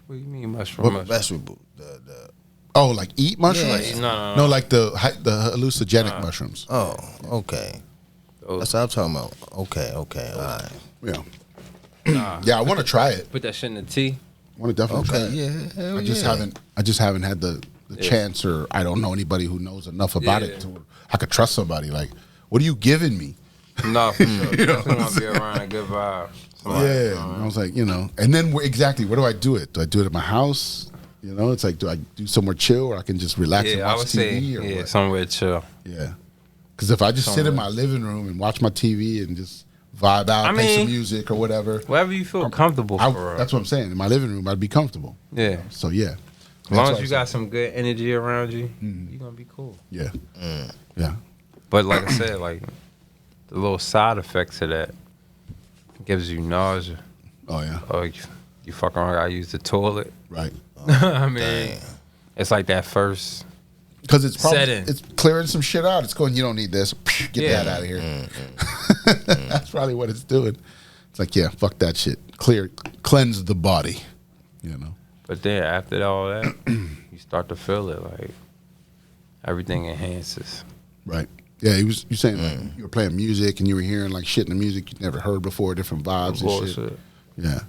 do you mean mushroom? What mushroom? vegetable? The Oh, like eat mushrooms? Yeah. No. like the hallucinogenic mushrooms. Oh, okay. Those- That's what I'm talking about. Okay, all right. Yeah, Nah. yeah. I want to try it. Put that shit in the tea. I want to definitely try Okay, it. yeah. Hell I just yeah. haven't. I just haven't had the chance, or I don't know anybody who knows enough about Yeah. it to. I could trust somebody. Like, what are you giving me? No, for sure. Definitely want to be around a good vibe. Somebody, Yeah, I was like, and then where do I do it? Do I do it at my house? You know, it's like, do I do somewhere chill or I can just relax and Yeah, I watch would TV? say, or yeah, what? somewhere chill. Yeah. Because if I just sit in my living room and watch my TV and just vibe out, play some music or whatever. Wherever you feel comfortable for. That's what I'm saying. In my living room, I'd be comfortable. Yeah. So, yeah. As long as you got some good energy around you, you're going to be cool. Yeah. Yeah. But like I said, like, the little side effects of that gives you nausea. Oh, yeah. Or you fuck around, I use the toilet. Right. I mean, it's like that first Because it's probably setting. it's clearing some shit out. It's going, you don't need this. Get that out of here. That's probably what it's doing. It's like, yeah, fuck that shit. Cleanse the body. You know. But then after all that, you start to feel it like everything enhances. Right. Yeah, you saying like you were playing music and you were hearing like shit in the music you'd never heard before, different vibes and shit. Yeah.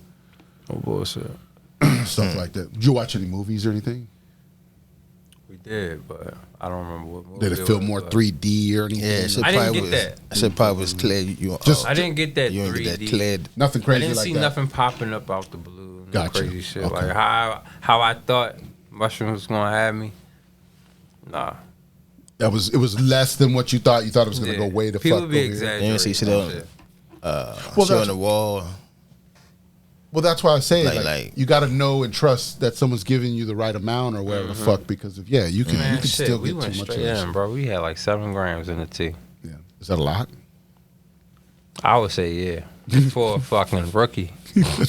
No bullshit. Stuff like that. Did you watch any movies or anything? We did, but I don't remember what movie. Did it feel more 3D or anything? Yeah, shit I didn't probably get was, that. Shit probably was clear. You I didn't get that you 3D. didn't get that clear. Nothing I crazy didn't like see that. nothing popping up out the blue. No Gotcha. crazy shit. Okay. Like how I thought mushrooms was gonna have me. Nah. It was less than what you thought. You thought it was going to go way the People fuck be over here. exaggerating. You didn't see shit on Well, shit on that's- the wall. Well, that's why I say Like- you got to know and trust that someone's giving you the right amount or whatever the fuck. Because if you can Man, you can shit, still we get went too much of straight that in, shit. bro. We had like 7 grams in the tea. Yeah, is that a lot? I would say yeah. For a fucking rookie.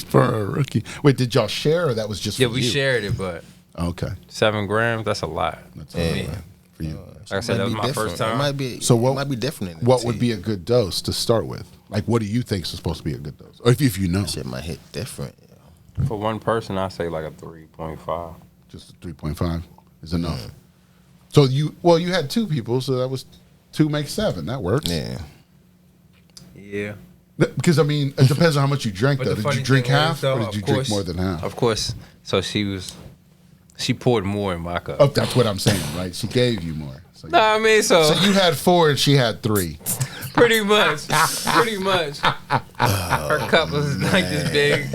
For a rookie. Wait, did y'all share or that was just Yeah, for we you? shared it, but Okay, 7 grams, that's a lot. that's Yeah. all right for you. Like I said, that was my first time. It might be. So what It might be different. in the What tea. would be a good dose to start with? Like, what do you think is supposed to be a good dose? Or if you know, Shit might hit different. For one person, I say like a 3.5. just 3.5 is enough. So you had 2 people, so that was 2 makes 7. That works. Yeah. Yeah. Because I mean, it depends on how much you drank. But Though, the did funny you drink thing is, half though, or did of you drink course- more than half? Of course. So she poured more in my cup. Oh, that's what I'm saying, right? She gave you more. So, No, I mean, so you had 4 and she had 3. pretty much. Pretty much. Her cup was like this big.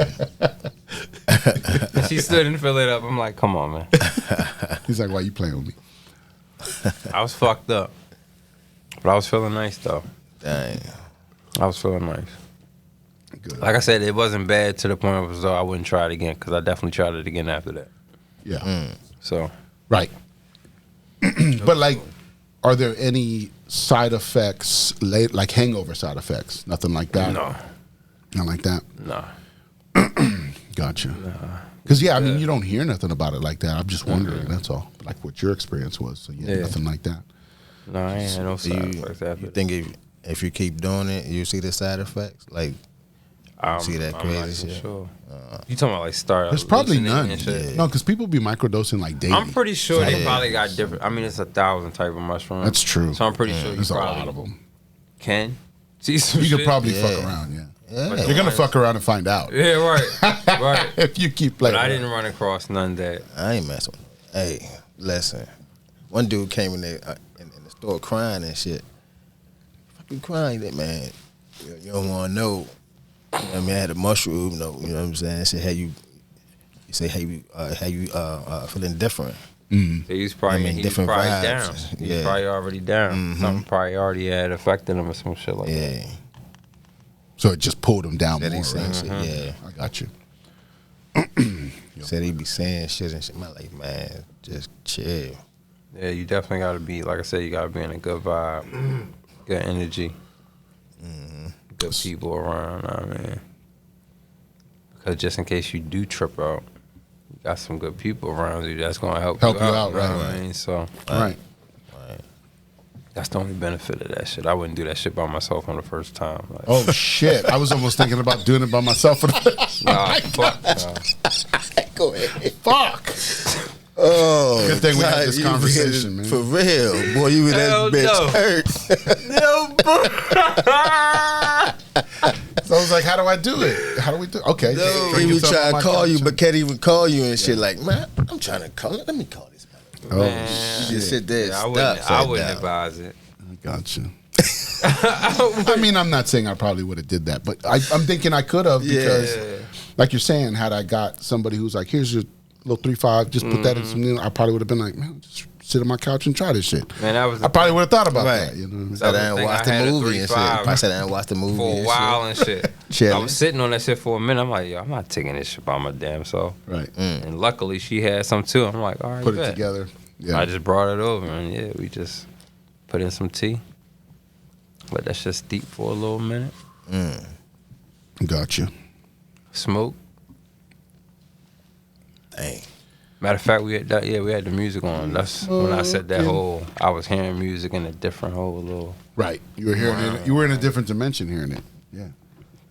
And she stood and filled it up. I'm like, come on, man. He's like, "Why you playing with me?" I was fucked up. But I was feeling nice, though. Dang. I was feeling nice. Good. Like I said, it wasn't bad to the point of I wouldn't try it again, because I definitely tried it again after that. Yeah. So, Right. But like, are there any side effects, like hangover side effects? Nothing like that. no. Not like that. No. Gotcha. Because I mean, you don't hear nothing about it like that. I'm just wondering. That's all. Like what your experience was. So Yeah. nothing like that. No, I ain't had no Do side you, effects after you that. think if you keep doing it, you see the side effects? Like, see that I'm crazy not so shit? sure. You talking about like start? There's probably hallucinating none. and shit? No, because people be microdosing like daily. I'm pretty sure they Yeah. probably got different. I mean, it's 1,000 type of mushrooms. That's true. So I'm pretty sure you There's a probably lot of them. can see some You shit. could probably Yeah. fuck around. Yeah. yeah. But You're gonna fuck around and find out. Yeah, right, right. If you keep playing. But I around. didn't run across none that. I ain't messing with Hey, listen. One dude came in there in the store crying and shit. Fuck you crying, that man. You don't want to know. You know what I mean, I had a mushroom, no, you know what I'm saying? I said, you feeling different. He was probably, I mean, he was different probably vibes. down. He was Yeah. probably already down. Something probably already had affected him or some shit like that. Yeah. So it just pulled him down Said more. he saying Right? shit, yeah. I got you. Said he be saying shit and shit. I'm like, man, just chill. Yeah, you definitely got to be, like I said, you got to be in a good vibe, good energy, good people around, I mean. Because just in case you do trip out, you got some good people around you that's going to help you out. right, you know what right. I mean? So Right. that's the only benefit of that shit. I wouldn't do that shit by myself on the first time. Like, Oh shit! I was almost thinking about doing it by myself. nah, fuck. Nah. Go ahead. Fuck. Oh, Good thing we had God, this you conversation, been- man. For real, boy, you in Hell that no. bitch hurt. No, bro. So I was like, "How do I do it? How do we do?" Okay. No, Drink he was yourself trying on to my call you, couch. but can't even call you and shit. Like, man, I'm trying to call. Let me call this man. Oh, Man. You just sit there. Yeah, Stop, I wouldn't advise it. I got you. I mean, I'm not saying I probably would have did that, but I'm thinking I could have because, Yeah. like you're saying, had I got somebody who's like, "Here's your little 3.5, just put that in some. I probably would have been like, man, just sit on my couch and try this shit. Man, that was I probably would have thought about Right. that. You know what I mean? Sat That down was and the watched thing. I the had a movie and shit. 3.5 Probably sat down and watched the movie for a and while and shit. I Chilling. was sitting on that shit for a minute. I'm like, yo, I'm not taking this shit by my damn self. Right. And luckily, she had some too. I'm like, all right, Put it bet. together. Yeah. I just brought it over, and yeah, we just put in some tea. Let that shit steep for a little minute. Got you. Smoke. Dang. Matter of fact, we had the music on. That's when I said that whole. I was hearing music in a different whole little. Right. You were hearing it. You were in a different dimension hearing it. Yeah.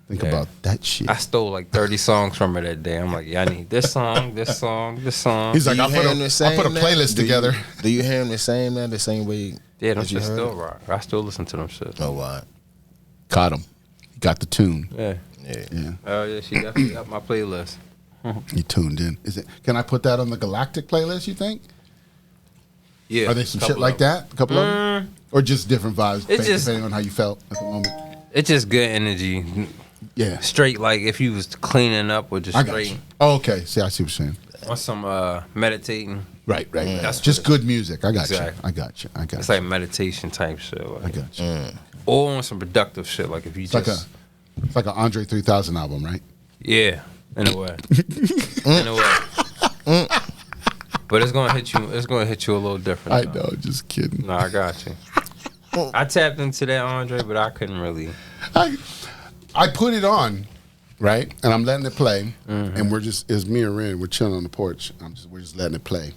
Think Yeah. about that shit. I stole like 30 songs from her that day. I'm like, yeah, I need this song, this song, this song. He's like, Do you I hear him the put same a now? playlist Do you- together. Do you hear him the same now? The same way? Yeah, them that you shit heard? still rock. I still listen to them shit. Oh, wow. Caught him. He got the tune. Yeah. Yeah. Yeah. Oh yeah, she definitely got my playlist. He tuned in. Is it? Can I put that on the Galactic playlist? You think? Yeah. Are there some shit couple like of 'em. that? A couple of them, or just different vibes, It's just- depending on how you felt at the moment. It's just good energy. Yeah, Straight like if you was cleaning up or just I got straight you. Oh, okay. See, I see what you're saying. on some meditating. Right. That's Just what good music. I got Exactly. you. I got you. I got It's you. like meditation type shit. I Like, got you. or on some productive shit. Like if you It's just like an Andre 3000 album, right? yeah, in a way, in a way. But it's gonna hit you. It's gonna hit you a little different. I though. know. Just kidding. No, I got you. I tapped into that Andre, but I couldn't really. I put it on, right, and I'm letting it play, and it's me and Ren. We're chilling on the porch. We're just letting it play,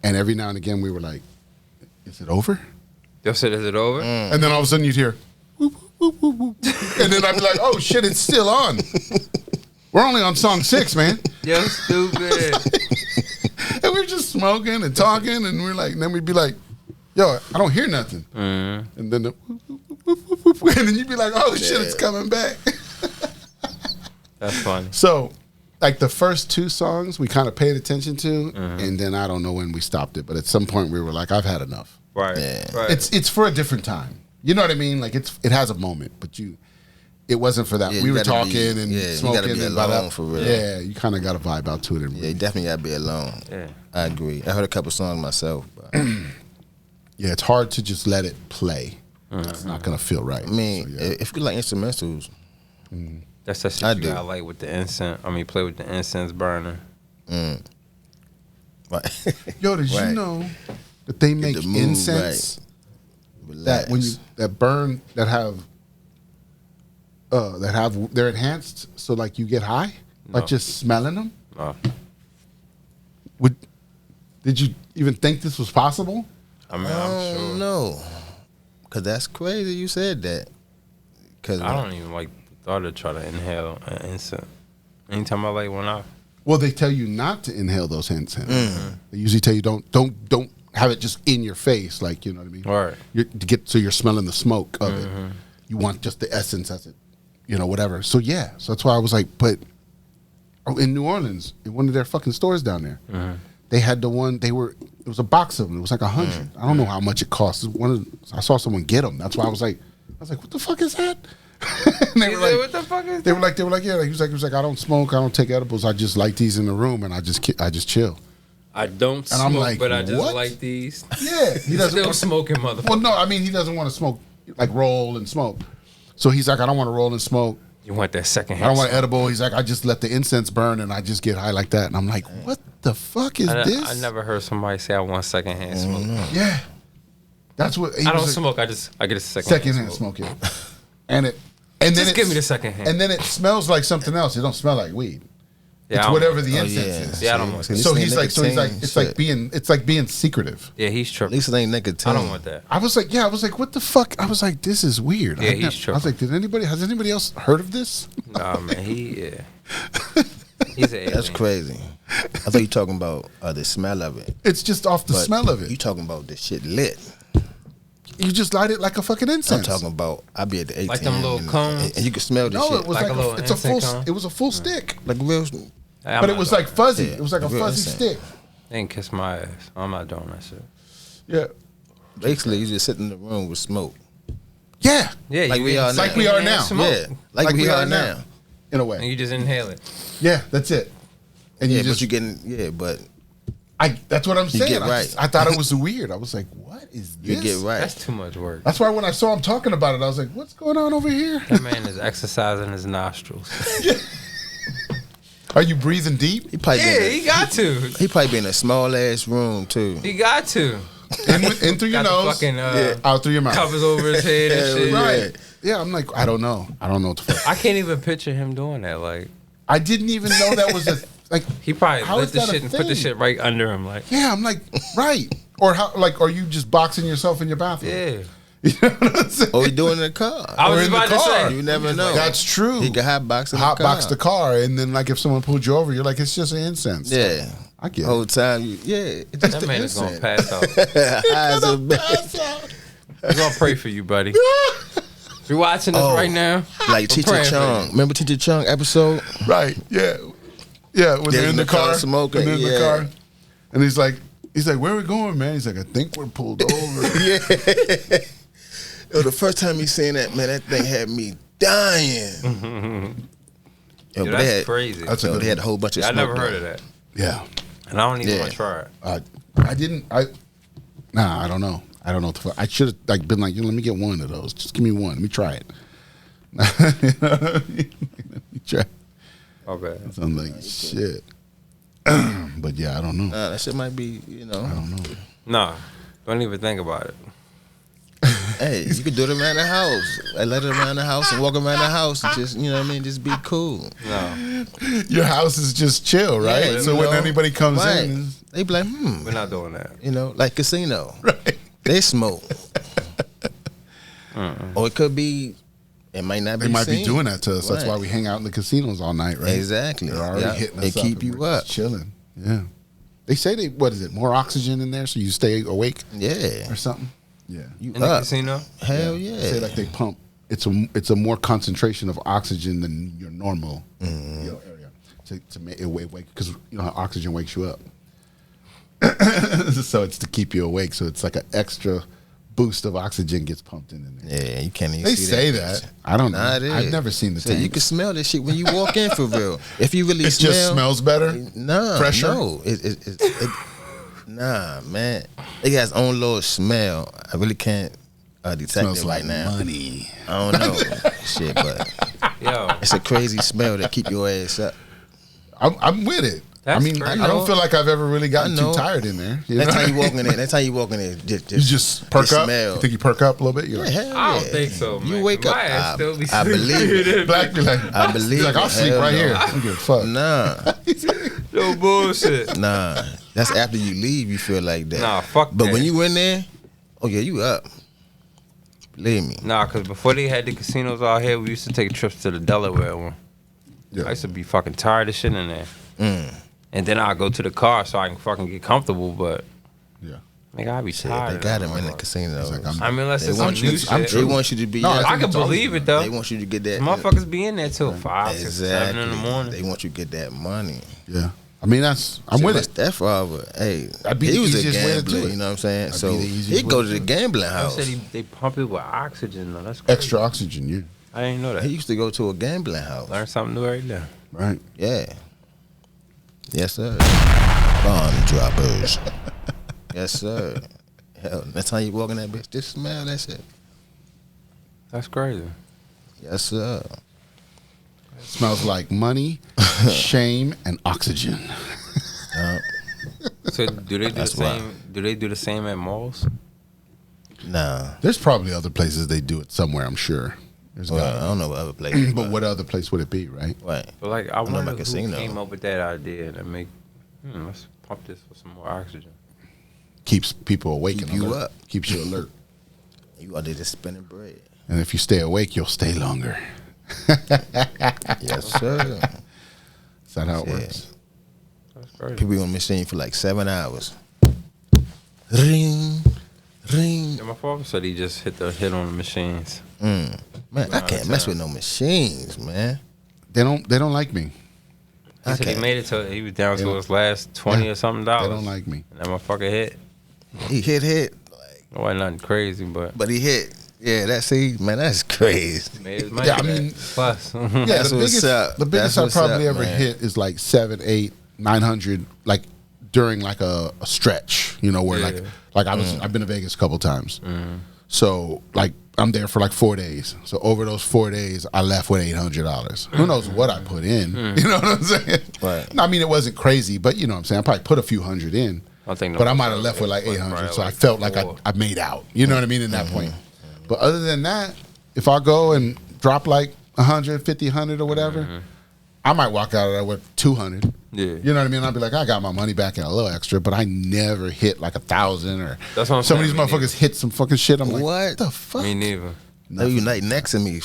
and every now and again we were like, "Is it over?" Yo said, "Is it over?" And then all of a sudden you'd hear, whoop, whoop, whoop, whoop. And then I'd be like, "Oh shit, it's still on." We're only on song 6, man. Yo, stupid. And we're just smoking and talking, and we're like, and then we'd be like, "Yo, I don't hear nothing." And then the whoop, whoop, whoop, whoop, whoop, whoop, and then you'd be like, "Oh shit, it's coming back." That's funny. So, like the first 2 songs, we kind of paid attention to, and then I don't know when we stopped it, but at some point we were like, "I've had enough." Right. Yeah. Right. It's for a different time. You know what I mean? Like it has a moment, but it wasn't for that. Yeah, we you were gotta talking be- and yeah, you smoking gotta be and alone for real. Yeah, you kind of got to vibe out to it. And Yeah, you definitely got to be alone. Yeah. I agree. I heard a couple songs myself. But yeah, it's hard to just let it play. It's not gonna feel right. I mean, So, yeah. if you like instrumentals, That's that shit I you do. gotta like with the incense. I mean, play with the incense burner. right? Yo, did you Right. know that they make the mood incense Relax. that when you that burn that have they're enhanced so like you get high, like No. just smelling them? No. Did you even think this was possible? I mean, I'm sure. No, because that's crazy. You said that. Because I don't even like the thought of try to inhale an incense. Anytime I like one off. Well, they tell you not to inhale those incense. They usually tell you don't have it just in your face, like, you know what I mean? Right. So you're smelling the smoke of it. You want just the essence as it, whatever. So yeah, so that's why I was like, but in New Orleans, in one of their fucking stores down there, they had the one. It was a box of them. It was like 100. I don't know how much it costs. I saw someone get them. That's why I was like, what the fuck is that? And they He were said, like, what the fuck is they were like, yeah. He was like, I don't smoke, I don't take edibles. I just light these in the room and I just chill. I don't And smoke, I'm like, but I just what? like these. Yeah, he doesn't Still want smoking, motherfucker. Well, no, I mean he doesn't want to smoke, like roll and smoke. So he's like, I don't want to roll and smoke. You want that second I hand? don't want edible. He's like, I just let the incense burn and I just get high like that. And I'm like, what the fuck is this? I never heard somebody say I want second hand smoke. Yeah, that's what he I don't was like, smoke. I get a second secondhand smoke. Yeah. And then Just it's- give me the second hand. And then it smells like something else. It don't smell like weed. Yeah, I It's don't- whatever the Oh, incense yeah. is. Yeah, I don't want that. So he's like, nicotine, it's shit. like being secretive. Yeah, he's At tripping. least it ain't nicotine. I don't want that. I was like, what the fuck? I was like, this is weird. Yeah, I've he's tripping. I was like, has anybody else heard of this? Nah, man, he's an alien. That's crazy. I thought you talking about the smell of it. It's just off the But smell of it. You talking about the shit lit. You just light it like a fucking I'm incense. talking about I be at the ATM. Like them little and, cones? and you can smell the No, shit. it was Like like, a little it's a full. incense cone? It was a full stick, like real. Hey, I'm but not it was doing like fuzzy. Yeah, It was like a real fuzzy incense. stick. They ain't kiss my ass. I'm not doing that shit. Yeah, Basically, you just sit in the room with smoke. yeah, Yeah, Like you we get are now. Like we are secondhand now. smoke. Yeah, like we are now. in a And way. you just inhale it. Yeah, that's it. And yeah, you just but you getting but that's what I'm saying. get right. I thought it was weird. I was like, what is this? you get right. That's too much work. That's why when I saw him talking about it, I was like, what's going on over here? That man is exercising his nostrils. Are you breathing deep? He probably Yeah, been he got to. he probably be in a small ass room too. He got to. In through your Got the nose, fucking out through your mouth. covers over his head and Hell shit. yeah. Right. Yeah, I'm like, I don't know what the fuck. I can't even picture him doing that. Like, I didn't even know that was a like. he probably How lit is the that a shit and put the thing? shit right under him. Like, Yeah, I'm like, right. Or how? Like, are you just boxing yourself in your bathroom? yeah. You know what I'm saying? Or he doing it in the car. I was Or just in the about to car. say. You never know. That's true. He can hotbox in the car. Hotbox the car, and then like if someone pulled you over, you're like, it's just an incense. Yeah. I get it. Whole time, it's just That the man is gonna incense. pass out. High as a bitch. We're gonna pray for you, buddy. You watching this right now? Like I'm Teacher praying for Chung. you. Remember Teacher Chung episode? Right? Yeah, yeah. When they're in the car, smoking. when they're in Yeah. the car, and he's like, where are we going, man? He's like, I think we're pulled over. Yeah. Yo, the first time he seen that, man, that thing had me dying. Yo, Dude, but they that's had, crazy. That's a yo, good they had a whole bunch of I smoke. never heard of that, Yeah. and I don't even Yeah. want to try it. I didn't. Nah, I don't know. I don't know what the fuck. I should have like been like, let me get one of those. Just give me one. Let me try it. Let me try. Okay. So I'm like, shit. But yeah, I don't know. That shit might be, I don't know. Nah, don't even think about it. Hey, you could do it around the house. I let it around the house and walk around the house and just, you know what I mean, just be cool. No, Your house is just chill, right? Yeah, so you when know, anybody comes right. in, They be like, we're not doing that. you know, like casino. right? They smoke. Or it could be, it might not be They might be seen. doing that to us. That's Right. why we hang out in the casinos all night, right? Exactly. They're already Yeah. hitting They us up. keep and you we're up. just chilling. Yeah. They say what is it? More oxygen in there, so you stay awake Yeah. or something. Yeah. You In the up. casino? Hell yeah. Say like they pump. It's a more concentration of oxygen than your normal area to make it wake because you know how oxygen wakes you up. So it's to keep you awake. So it's like an extra boost of oxygen gets pumped in there. Yeah, you can't even They see say that. that. I don't know. Nah, it is. I've never seen the So you tanks. can smell this shit when you walk in for real. If you really It smell, just smells better. Nah, Fresher? no. Nah, man. It got its own little smell. I really can't detect Smells it right like now. money. I don't know. Shit, but Yo, it's a crazy smell that keep your ass up. I'm with it. I That's mean, crazy. I don't feel like I've ever really gotten I too know. tired in there. You That's know? how you walk in there. That's how you walk in there. You just perk the up. smell. You think you perk up a little bit? You're Yeah, like, hell I don't yeah. think so, man. You wake up. My ass still be I believe it. Black be like, I believe he's like, I'll it. sleep Hell right no. here. I don't give a fuck. Nah, Yo, bullshit. nah. That's after you leave. You feel like that. Nah, fuck But that. when you in there, oh yeah, you up. Believe me. Nah, because before they had the casinos out here, we used to take trips to the Delaware one. Yeah. I used to be fucking tired of shit in there. And then I'll go to the car so I can fucking get comfortable, but Yeah. nigga, I be Shit, tired. they of got that them in the motherfucker. casino. like, I'm- I mean, unless They it's some want new you. shit. They want you to be. No, yeah, I can believe it though. They want you to get that. Motherfuckers be in there till 5, 6, 7 in the Exactly. morning. They want you to get that money. Yeah. I mean, I'm with it. That father, hey, That'd be he the was a easiest way to do gambler. it. You know what I'm saying? That'd So be the easiest he'd way go to to the do it. gambling I house. said they pump it with oxygen though. That's crazy. Extra oxygen, yeah. I didn't know that. He used to go to a gambling house. Learn something new every day. Right. Yeah. Yes, sir. Bomb droppers. Yes, sir. Hell, next time you walk in that bitch, just smell that shit. That's crazy. Yes, sir. Smells like money, shame, and oxygen. So do they do the That's why. same? Do they do the same at malls? Nah. There's probably other places they do it somewhere, I'm sure. There's Well, gotta I don't know what other places. but what other place would it be, right? Right. But like, I know wonder about who casino. came up with that idea to make. Let's pump this for some more oxygen. Keeps people awake Keep and you alert. up. Keeps you alert. You out there just spinning bread. And if you stay awake, you'll stay longer. Yes, sir. Is that how it Yeah. works? That's crazy. People on the machine for like 7 hours. Ring, ring. Yeah, my father said he just hit on the machines. Man, I can't mess with no machines, man. They don't like me. He said he can't. made it to. He was down They to don't- his last 20 or something dollars. They don't like me. And that motherfucker hit. He hit. It wasn't nothing crazy, but But he hit. Yeah, that's crazy. made his money. Yeah, I back. mean, plus. Yeah, That's the what's biggest, up. the biggest That's I what's probably up, ever man. hit is like 7, 8, 900 like during like a stretch, you know, where like I've been to Vegas a couple times. So like I'm there for like 4 days. So over those 4 days, I left with $800. Who knows what I put in? You know what I'm saying? Right. I mean, it wasn't crazy, but you know what I'm saying. I probably put a few hundred in, I think but I might have left with like 800. So I felt like I made out. You know what I mean? In that point. But other than that, if I go and drop like 100, 50, 100 or whatever, I might walk out of there with 200. Yeah. You know what I mean? I'd be like, I got my money back and a little extra, but I never hit like 1,000 or That's what I'm some of saying, these motherfuckers hit some fucking shit. I'm like, What? the fuck? Me neither. No, you like next to me.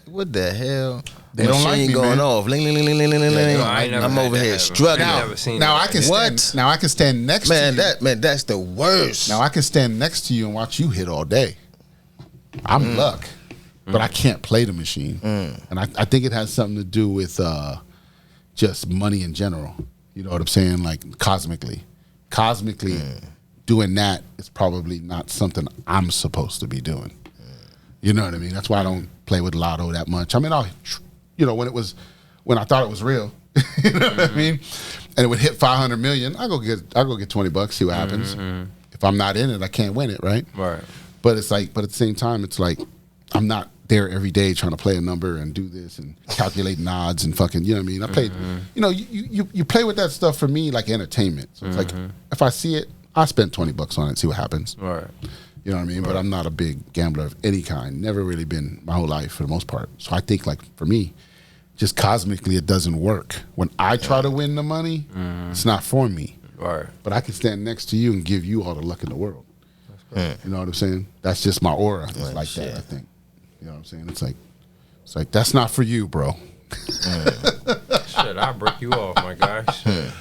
What the hell? They don't like me, going man. off. Ling, ling, ling, ling, ling, ling, ling. no, I ain't never I'm had over that here happen. struggling. I never seen Now that. I can stand. What? Now I can stand next Man, to you. that's the worst. Now I can stand next to you and watch you hit all day. I'm luck, but I can't play the machine, and I think it has something to do with just money in general. You know what I'm saying? Like cosmically, doing that is probably not something I'm supposed to be doing. You know what I mean? That's why I don't play with Lotto that much. I mean, you know, when I thought it was real, you know what I mean? And it would hit 500 million. I go get $20, see what happens. If I'm not in it, I can't win it, right? Right. But it's like, but at the same time, it's like I'm not there every day trying to play a number and do this and calculating odds and fucking, you know what I mean? I played, you know, you play with that stuff for me like entertainment. So it's like if I see it, I spend $20 on it, see what happens. Right. You know what I mean? But I'm not a big gambler of any kind. Never really been my whole life for the most part. So I think like for me, just cosmically it doesn't work. When I try to win the money, it's not for me. Right. But I can stand next to you and give you all the luck in the world. You know what I'm saying? That's just my aura. It's like that, I think. You know what I'm saying? It's like that's not for you, bro. Shit, I'll break you off, my guy. Shit.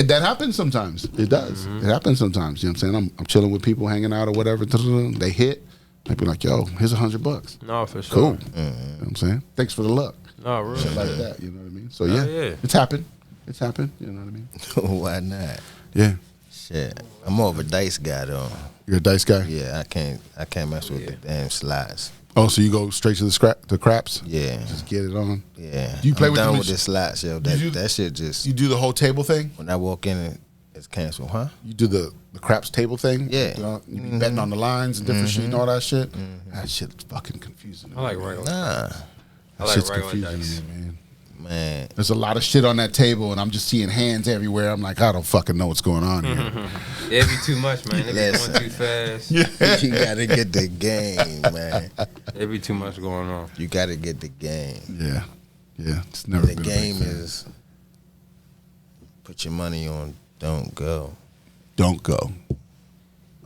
That happens sometimes. It does. It happens sometimes. You know what I'm saying? I'm chilling with people, hanging out or whatever. They hit. I'd be like, yo, here's $100. No, for sure. Cool. You know what I'm saying? Thanks for the luck. No, really. Shit like that. You know what I mean? So Oh, yeah, yeah. it's happened. It's happened. You know what I mean? Why not? Yeah. Shit, I'm more of a dice guy though. You're a dice guy? Yeah, I can't mess with the damn slots. Oh, so you go straight to the craps? Yeah, Just get it on. yeah. Do you play I'm with done the with the slots, yo. That shit just You do the whole table thing? when I walk in, it's canceled, huh? You do the craps table thing? Yeah. You know, you be betting on the lines and different shit and all that shit? That shit's fucking confusing. to I like me. regular. Nah, I That like shit's regular confusing dice. to me, man. man. There's a lot of shit on that table, and I'm just seeing hands everywhere. I'm like, I don't fucking know what's going on here. It'd be too much, man. It'd be Listen. going too fast. You gotta get the game, man. It'd be too much going on. You gotta get the game. Yeah. Yeah. It's never The been a big game fan. is put your money on. Don't go. Don't go.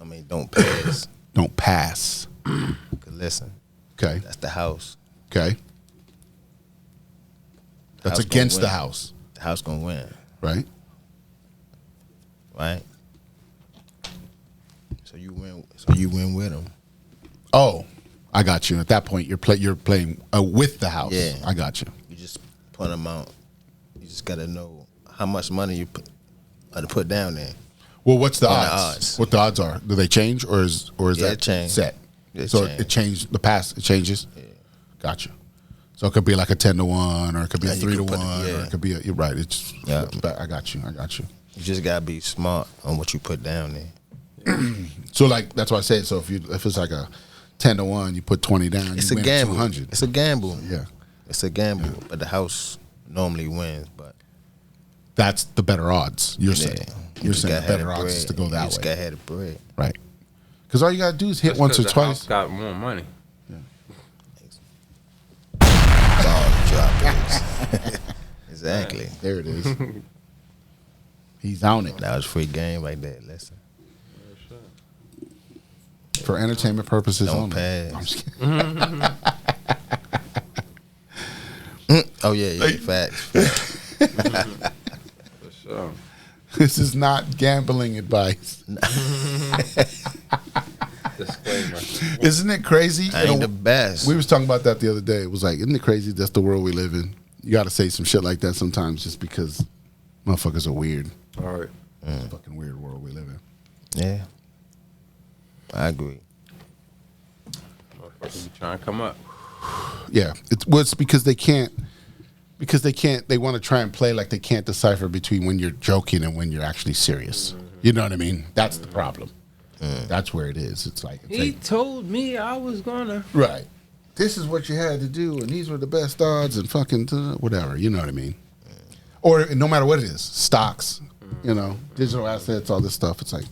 I mean, don't pass. Don't pass. 'Cause listen, Okay. that's the house. Okay. That's House against gonna the win. house, The house gonna win, right? right? So you win. So you win with them. Oh, I got you. At that point, you're playing with the house. Yeah. I got you. You just put them out. You just gotta know how much money you put down there. Well, what's the On the odds? odds. What the odds are? Do they change, or is Yeah, that it change. set? It so change. it changed the past. It changes. Yeah. Gotcha. So it could be like a 10-1, or it could be Yeah, a you 3-1, could put it- or yeah. it could be. You're right. It's Yeah. I got you. I got you. You just gotta be smart on what you put down there. So like that's why I said. So if it's like a 10-1, you put 20 down. It's you a win gamble. 200. It's a gamble. Yeah. It's a gamble. But the house normally wins. But That's the better odds. You're yeah, saying. You're just saying gotta the have better the odds is bread. to go You that just way. gotta have the bread. Right. Because all you gotta do is hit That's once or 'cause the house twice. got more money. Ball droppers. Exactly. There it is. He's on it. That was free game right there. Listen. For entertainment purposes Don't only. pass. I'm just kidding. Oh yeah, facts. For sure. This is not gambling advice. Disclaimer. Isn't it crazy? I ain't the best. We was talking about that the other day. It was like, isn't it crazy? That's the world we live in. You got to say some shit like that sometimes, just because motherfuckers are weird. All right. It's a fucking weird world we live in. Yeah. I agree. Motherfuckers be trying to come up. Yeah, it's because they can't. Because they want to try and play like they can't decipher between when you're joking and when you're actually serious. You know what I mean? That's the problem. That's where it is. It's like He told me I was gonna. right. This is what you had to do, and these were the best odds, and fucking whatever. You know what I mean? Or no matter what it is, stocks, digital assets, all this stuff. It's like,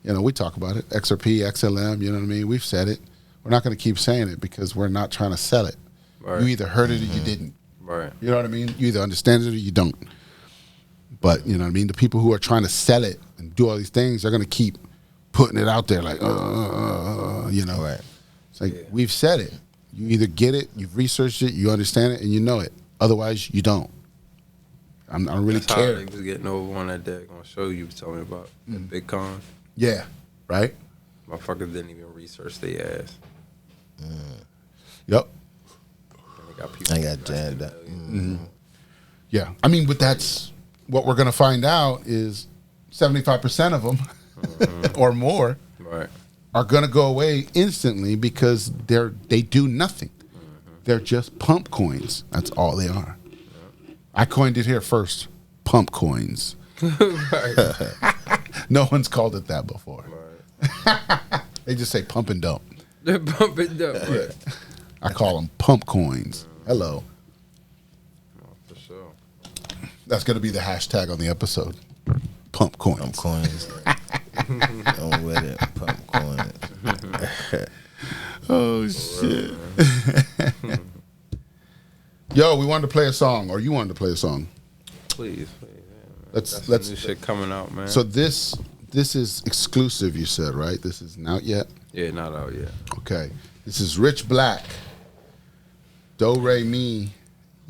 we talk about it. XRP, XLM. You know what I mean? We've said it. We're not going to keep saying it because we're not trying to sell it. Right. You either heard it or you didn't. Right. You know what I mean? You either understand it or you don't. But, you know what I mean? The people who are trying to sell it and do all these things, they're going to keep putting it out there like, Right. It's like, we've said it. You either get it, you've researched it, you understand it, and you know it. Otherwise, you don't. I don't really care. That's how they was getting over on that day. On show you was telling me about Bitcoin. Yeah. Right? Motherfuckers didn't even research their ass. Yep. I got jammed up. Yeah. I mean, but that's what we're going to find out is 75% of them or more are going to go away instantly because they do nothing. They're just pump coins. That's all they are. I coined it here first. Pump coins. No one's called it that before. They just say pump and dump. They're pumping dump. Right. I call them pump coins. Hello. For sure. That's going to be the hashtag on the episode. Pump coins. Pump coins. Don't with it. Pump coins. Oh, shit. Yo, we wanted to play a song, or you wanted to play a song. Please. Let's new shit coming out, man. So this is exclusive, you said, right? This isn't out yet? Yeah, not out yet. Okay. This is Rich Blakk. Do, re, mi,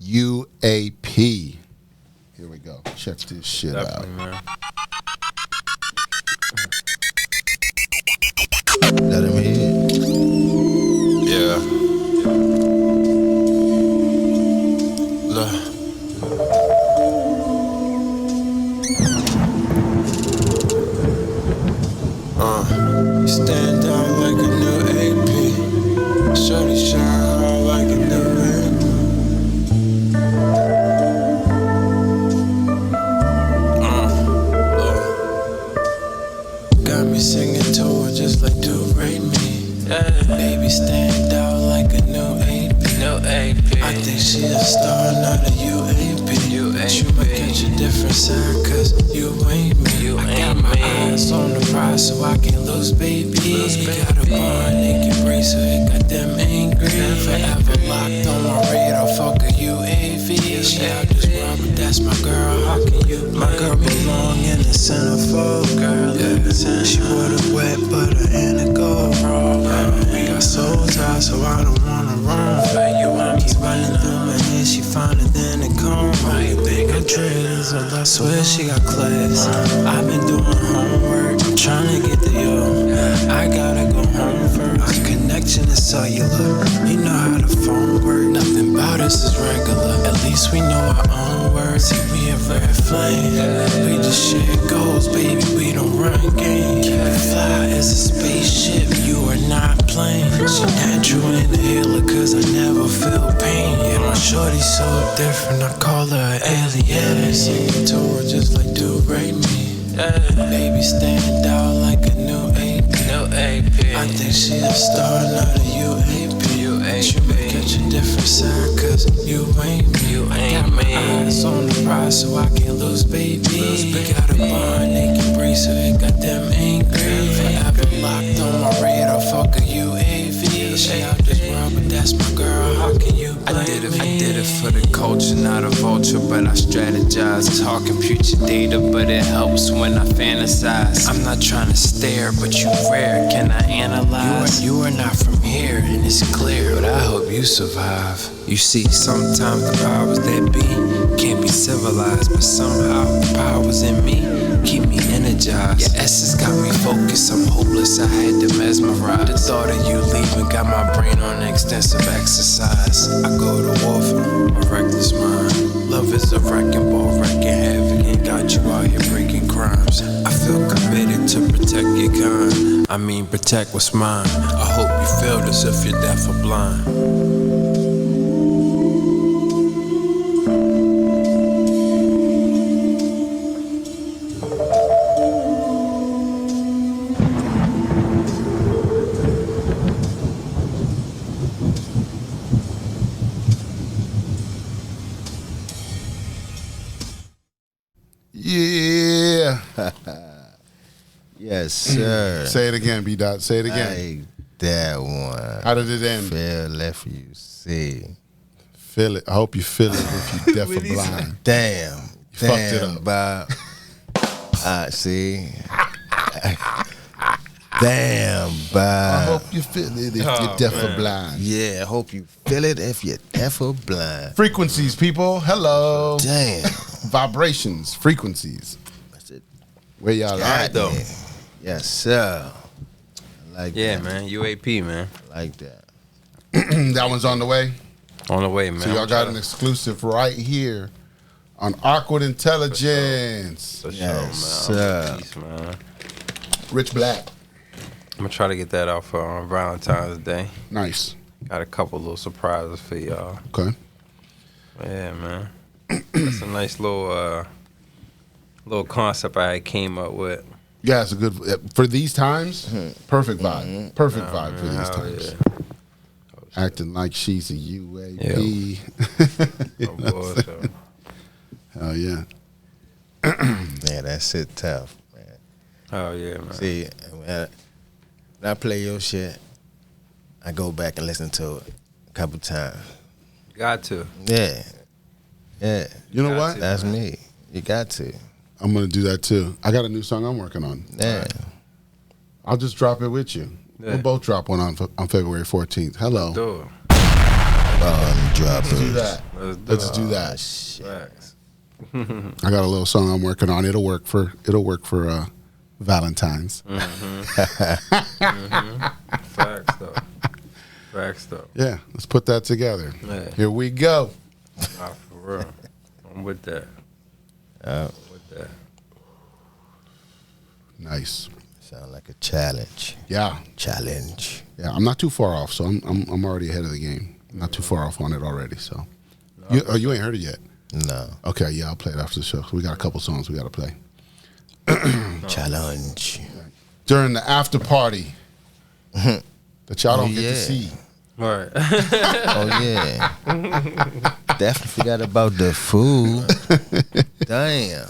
UAP. Here we go. Check this shit out. Man. Let him hear it. Yeah. Look. Stand out like a new AP. Shorty shine hard like a new ring. Got me singing to her just like do rate me. Baby stand out like a new AP. I think she a star, not a UAP. You might catch a different side, cause you ain't me. I got my eyes on the prize, so I can't lose, baby. Got a bar, naked bracelet, got them angry. Forever locked on my radar, fuck a UAV. She out this world, but that's my girl, how can you? My girl belong in the centerfold, girl. Yeah. She would've wet butter and a gold roll. We got soul ties, so I don't wanna run. Keep running through my head, she finer than a comb. My big dreads, I swear she got class. I've been doing homework, I'm trying to get the yo. I gotta go home first. Our connection is cellular. You know how the phone works. Nothing about us is regular. At least we know our own words. See, we a red flame. We just share goals, baby. We don't run games. Keep it fly as a spaceship. You are not playing. She natural in the healer, cause I never feel pain. Yeah, my shorty's so different. I call her an alien. Singing to her just like do rate me. Baby stand out like a new AP. I think she a star, not a UAP. You may catch a different side, cause you ain't me. I got my eyes on the prize, so I can't lose, baby. Got a bar, naked bracelet, got them angry. Forever locked on my radar, fuck a UAV. She out this world, but that's my girl, how can you blame me? I did it for the culture, not a vulture, but I strategize. Talking future data, but it helps when I fantasize. I'm not trying to stare, but you rare, can I analyze? You are not from here, and it's clear, but I hope you survive. You see, sometimes the powers that be can't be civilized, but somehow the powers in me keep me energized. Your essence got me focused, I'm hopeless, I had to mesmerize. The thought of you leaving got my brain on extensive exercise. I go to war for a reckless mind. Love is a wrecking ball, wrecking havoc, and got you out here breaking crimes. I feel committed to protect your kind. I mean, protect what's mine. I hope you feel this if you're deaf or blind. Yeah. Yes, sir. Say it again, BDot. Say it again. Like that one. How did it end? Feel left you see. Feel it. I hope you feel it if you deaf or blind. Damn. fucked it up. Bob. See. Damn, Bob. I hope you feel it if you're deaf or blind. Yeah, I hope you feel it if you're deaf or blind. Frequencies, people. Hello. Damn. Vibrations. Frequencies. That's it. Where y'all at? though. Yes, sir. I like Yeah, that. man. UAP, man. I like that. That one's on the way. On the way, man. So y'all got an exclusive right here on Awkward Intelligence. For sure, Yes, man. sir. Peace, man. Rich Blakk. I'm gonna try to get that out for Valentine's Day. Nice. Got a couple little surprises for y'all. Okay. Yeah, man. That's a nice little concept I came up with. Yeah, it's a good for these times. Perfect vibe. Perfect vibe for these Hell times. yeah. Acting like she's a UAP. Oh, boy, so. Hell yeah. Man, that shit tough, man. Oh yeah, man. See, when I play your shit, I go back and listen to it a couple times. Got to. Yeah. Yeah. You know Got what? to. That's me. You got to. I'm gonna do that too. I got a new song I'm working on. Yeah. I'll just drop it with you. Yeah. We'll both drop one on February 14th. Hello. Do it. Drop Let's do it. that. Let's do that. Shit. Facts. I got a little song I'm working on. It'll work for Valentine's. Facts though. Facts though. Yeah, let's put that together. Yeah. Here we go. Nah, for real. I'm with that. With that. Nice. Sound like a challenge. Yeah. Challenge. Yeah, I'm not too far off, so I'm already ahead of the game. I'm not too far off on it already. So, you ain't heard it yet? No. Okay, yeah, I'll play it after the show. We got a couple songs we got to play Challenge. during the after party that y'all don't get yeah. to see. All right. Oh, yeah. Definitely forgot about the food. Damn.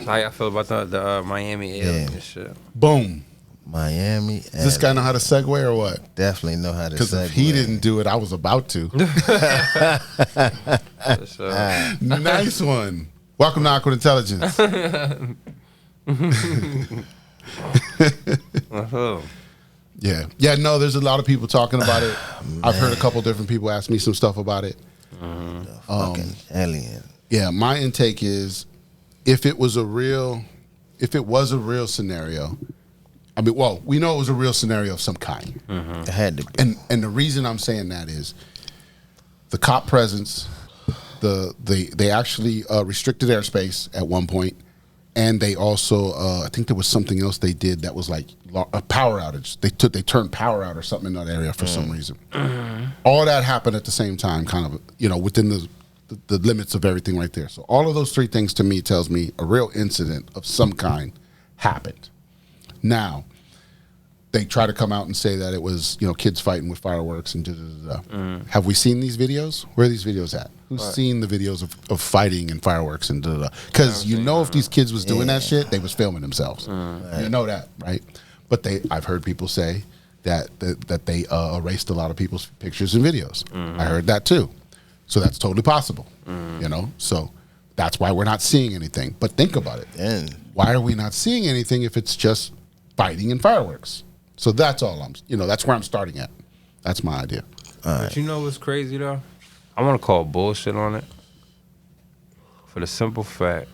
How y'all feel about the Miami alien Yeah. shit? Boom. Miami. Does this guy know how to segue or what? Definitely know how to Because if segue. he didn't do it, I was about to. For sure. Nice one. Welcome to Awkward Intelligence. Uh-huh. Yeah, no, there's a lot of people talking about it. I've heard a couple different people ask me some stuff about it. Fucking alien. Yeah, my intake is if it was a real scenario, I mean, well, we know it was a real scenario of some kind. It had to be. And the reason I'm saying that is the cop presence, they actually restricted airspace at one point, and they also I think there was something else they did that was like a power outage. They turned power out or something in that area for some reason. All that happened at the same time, kind of within the limits of everything right there. So all of those three things to me tells me a real incident of some kind happened. Now, they try to come out and say that it was, kids fighting with fireworks and da-da-da-da. Have we seen these videos? Where are these videos at? Who's seen the videos of fighting and fireworks and da-da-da? Because if these kids was doing that shit, they was filming themselves. You know that, right? But I've heard people say that they erased a lot of people's pictures and videos. I heard that too. So that's totally possible, So that's why we're not seeing anything. But think about it. And Why are we not seeing anything if it's just fighting and fireworks? So that's all that's where I'm starting at. That's my idea. But you know what's crazy though? I want to call bullshit on it. For the simple fact,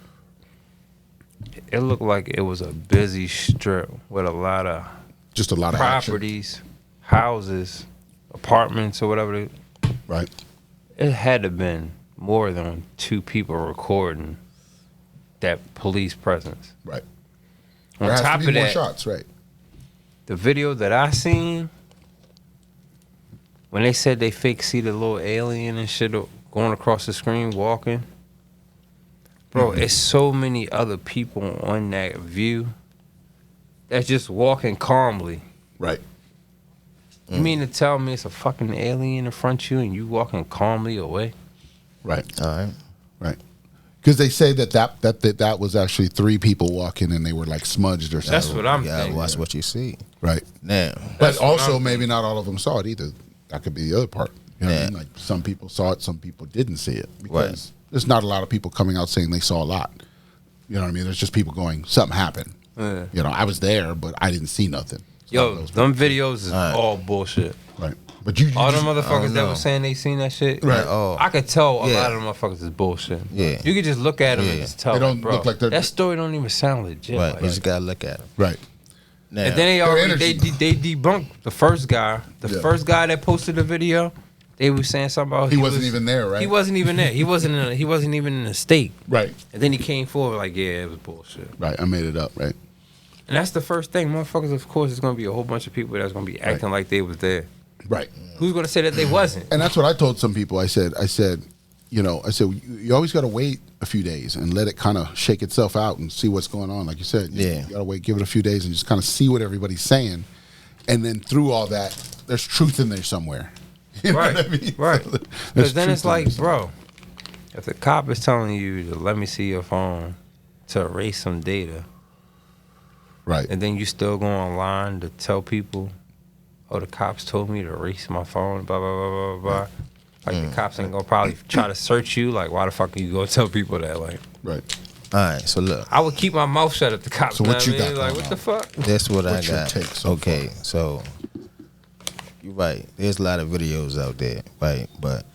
it looked like it was a busy strip with a lot of Just a lot of action, properties, houses, apartments, or whatever. right? It had to have been more than 2 people recording that police presence. Right. On There has top to be of more that, shots, right? the video that I seen, when they said they fake see the little alien and shit going across the screen walking, bro, it's so many other people on that view that's just walking calmly. Right. You mean to tell me it's a fucking alien in front of you and you walking calmly away? Right. all right. Right. Because they say that was actually 3 people walking and they were like smudged or something. That's what I'm You thinking. gotta watch what you see. Right. Now, But also, maybe not all of them saw it either. That could be the other part. You know what I mean? Like some people saw it, some people didn't see it. Because there's not a lot of people coming out saying they saw a lot. You know what I mean? There's just people going, something happened. Yeah. You know, I was there, but I didn't see nothing. Yo, them videos is all bullshit. Right. But you All just, them motherfuckers that were saying they seen that shit, Right. I could tell a lot of them motherfuckers is bullshit. Yeah. You could just look at them and just tell. They don't bro, look like they're- that story don't even sound legit. right, Like, you just gotta look at them. right. Now, and then they already energy. they debunked the first guy. The Yeah. first guy that posted the video, they were saying something about He wasn't even there, right? He wasn't even there. He wasn't even in the state. Right. And then he came forward like, yeah, it was bullshit. Right. I made it up, right? And that's the first thing, motherfuckers. Of course, there's gonna be a whole bunch of people that's gonna be acting like they was there. Right. Who's gonna say that they wasn't? And that's what I told some people. I said, you always got to wait a few days and let it kind of shake itself out and see what's going on. Like you said, you got to wait, give it a few days and just kind of see what everybody's saying. And then through all that, there's truth in there somewhere. You know what I mean? Right. There's Because then truth it's in there like, somewhere. bro, if the cop is telling you to let me see your phone to erase some data, Right. and then you still go online to tell people, oh, the cops told me to erase my phone, blah, blah, blah, blah, blah. Like, the cops ain't gonna probably try to search you. Like, why the fuck are you gonna tell people that? Like, Right. all right, so look, I would keep my mouth shut if the cops. So what know you I mean? got Like, going what the on? fuck? that's what I What's your got. take so Okay, so you're right. There's a lot of videos out there, right? But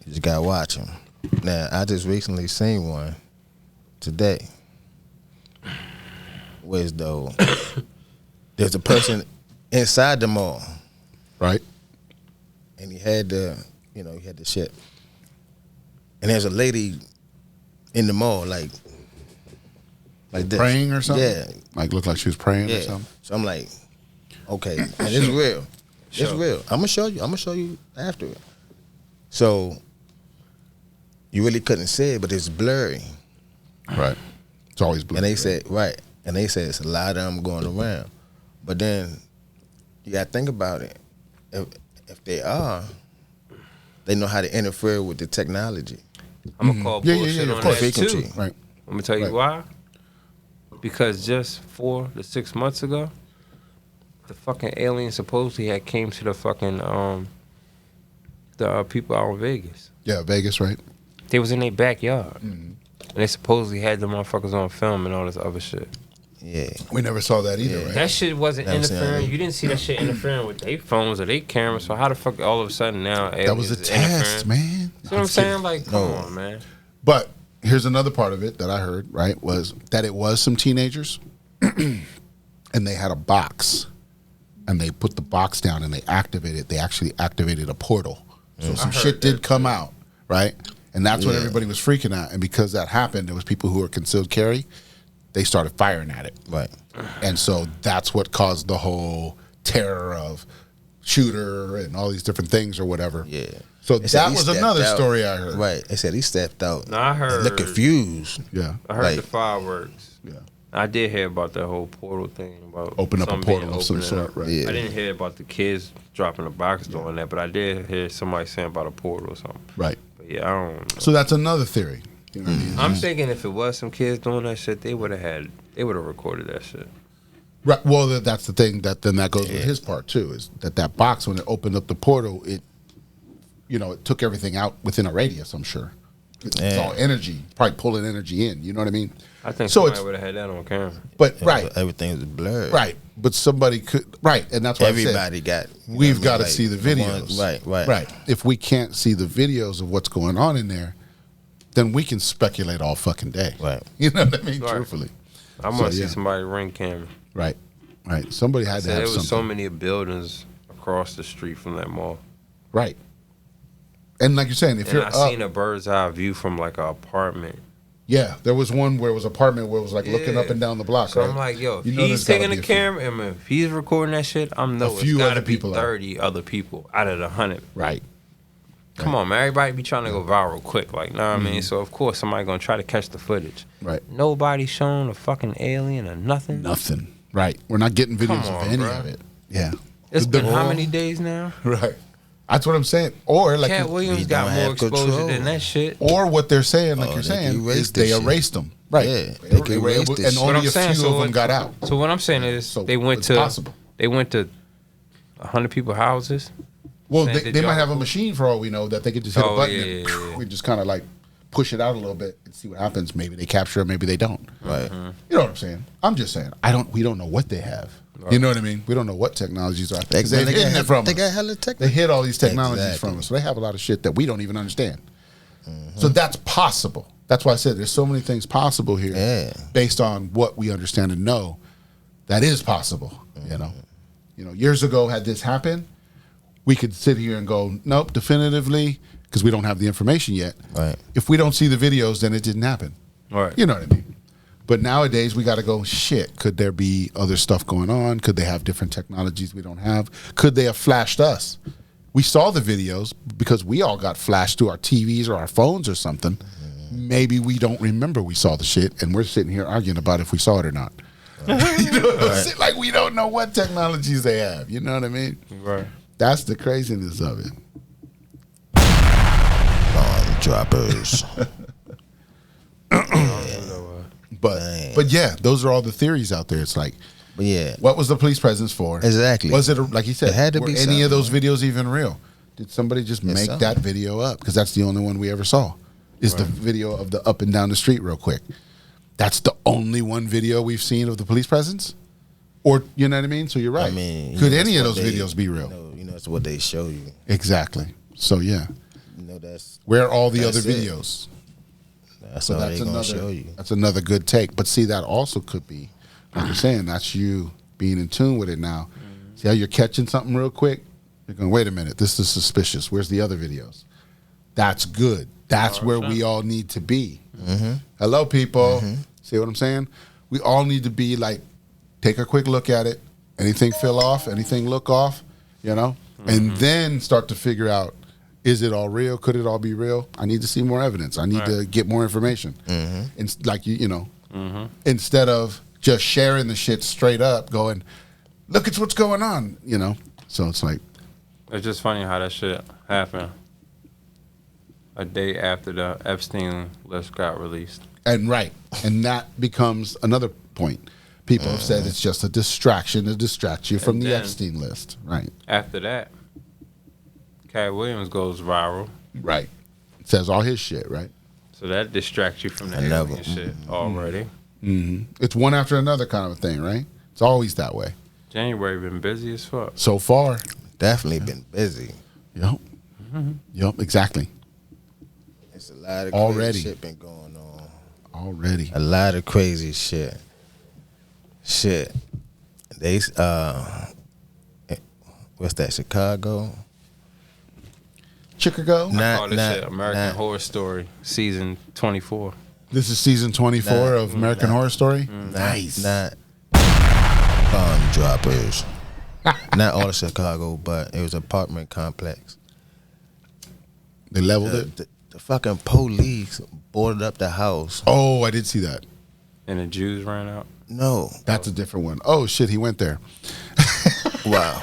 you just gotta watch them. Now, I just recently seen one today. Whereas though, there's a person inside the mall, Right. and he had the shit. And there's a lady in the mall, like this. Praying or something? Yeah, Like looked like she was praying or yeah. something. So I'm like, okay, and it's real. It's real. I'm gonna show you after it. So you really couldn't see it, but it's blurry. Right. It's always blue. And they said it's a lot of them going around. But then you gotta think about it. If they are, they know how to interfere with the technology. I'm gonna call bullshit of on course. that too. Frequency. Right. I'm gonna tell you why. Because just 4 to 6 months ago, the fucking alien supposedly had came to the fucking the people out in Vegas. Yeah, Vegas, right? They was in their backyard, and they supposedly had the motherfuckers on film and all this other shit. Yeah. We never saw that either, Yeah. right? That shit wasn't Never seen interfering. that. You didn't see that shit interfering with their phones or their cameras. So how the fuck all of a sudden now That was a aliens is test, interfering? man. You know what I'm saying? Like, come on, man. But here's another part of it that I heard, right, was that it was some teenagers and they had a box and they put the box down and they actually activated a portal. So some shit did come out, right? And that's what everybody was freaking out. And because that happened, there was people who were concealed carry, they started firing at it. Right. And so that's what caused the whole terror of shooter and all these different things or whatever. Yeah. So They said that he was stepped another out. story I heard. Right. They said he stepped out. No, I heard. Look confused. Yeah. I heard Like- the fireworks. Yeah. I did hear about that whole portal thing about Open up a something portal of some opening sort, up. right? Yeah. I didn't hear about the kids dropping a box doing that, but I did hear somebody saying about a portal or something. Right. But yeah, I don't know. So that's another theory. You know what I mean? I'm thinking if it was some kids doing that shit, they would have recorded that shit. Right. Well, that's the thing that goes with his part too, is that box, when it opened up the portal, it took everything out within a radius, I'm sure. It's all energy, probably pulling energy in. You know what I mean? I think So somebody it's- would have had that on camera. But right, Everything was blurred. right. But somebody could, right, and that's why Everybody got. we've got to like, see the videos. Right. Right. If we can't see the videos of what's going on in there, then we can speculate all fucking day. Right. You know what I mean? Right. Truthfully. I want to So, see yeah. somebody ring camera. Right. Right. Somebody had to There have was something. so many buildings across the street from that mall. Right. And like you're saying, if And you're I up, seen a bird's eye view from like an apartment. yeah, there was one where it was apartment where it was like looking Yeah. up and down the block. So right? I'm like, yo, if You know he's there's gotta taking be the a few. camera, and if he's recording that shit, I'm know A few it's got other to be people out. 30 other people out of the 100. Right. Come on, man. Everybody be trying to go viral quick. Like, know what I mean? So, of course, somebody going to try to catch the footage. Right. Nobody showing a fucking alien or nothing. Nothing. Right. We're not getting videos Come of on, any bruh. of it. Yeah. It's been how Oh, many days now? Right. That's what I'm saying. Or like Katt Williams he got don't more have exposure control. than that shit. or what they're saying, like Oh, you're they saying, erased is this they shit. erased them. Right. Yeah, They can were erase able, this and shit. only But a I'm saying, few of them got out. So what I'm saying is So they went it's to possible. 100 people houses. Well, saying they might have a y'all- machine for all we know that they could just hit a Oh, button yeah, and yeah, yeah. we just kind of like push it out a little bit and see what happens. Maybe they capture it, maybe they don't. Right. You know what I'm saying? I'm just saying. We don't know what they have. You know what I mean? We don't know what technologies are. They, 'Cause they've hidden it from they us. got hella tech. They hid all these technologies Exactly. from us. So they have a lot of shit that we don't even understand. So that's possible. That's why I said there's so many things possible here Yeah. based on what we understand and know. That is possible. You know, years ago, had this happened, we could sit here and go, nope, definitively, because we don't have the information yet. Right. If we don't see the videos, then it didn't happen. Right. You know what I mean? But nowadays, we got to go, shit, could there be other stuff going on? Could they have different technologies we don't have? Could they have flashed us? We saw the videos because we all got flashed to our TVs or our phones or something. Maybe we don't remember we saw the shit, and we're sitting here arguing about if we saw it or not. You know what I'm saying? Like, we don't know what technologies they have. You know what I mean? Right. That's the craziness of it. Bomb droppers. But yeah, those are all the theories out there. It's like, But yeah. what was the police presence for? Exactly. Was it, like he said, It had to were be any of those something, videos even real? Did somebody just make something. that video up? Because that's the only one we ever saw, is the video of the up and down the street real quick. That's the only one video we've seen of the police presence? Or, you know what I mean? So you're right. I mean, could you know, any of that's those what videos be real? You know, it's what they show you. Exactly. So yeah. You know, that's Where are all the other That's it. videos? that's So all that's they gonna another, show you. that's another good take. But see, that also could be, like you're saying, that's you being in tune with it now. See how you're catching something real quick? You're going, wait a minute, this is suspicious. Where's the other videos? That's good. That's where we all need to be. Hello, people. See what I'm saying? We all need to be like, take a quick look at it. Anything feel off? Anything look off? You know? And then start to figure out, is it all real? Could it all be real? I need to see more evidence. I need to get more information. And like, you know, instead of just sharing the shit straight up, going, look at what's going on, you know? So it's like, It's just funny how that shit happened a day after the Epstein list got released. and and that becomes another point. People have said it's just a distraction to distract you from And the then- Epstein list. Right. After that, Katt Williams goes viral. Right. It says all his shit, right? So that distracts you from the Another- alien shit already. It's one after another kind of a thing, right? It's always that way. January been busy as fuck. So far. Definitely been busy. Yep. Yep, exactly. It's a lot of Already. crazy shit been going on. Already. A lot of crazy shit. They what's that? Chicago. Chicago. I call this shit American Horror Story season 24. This is season 24 of American Horror Story. Nice. Not bomb droppers. Not all of Chicago, but it was an apartment complex. They leveled it. The fucking police boarded up the house. Oh, I did see that. And the Jews ran out. No. That's a different one. Oh shit, he went there. Wow.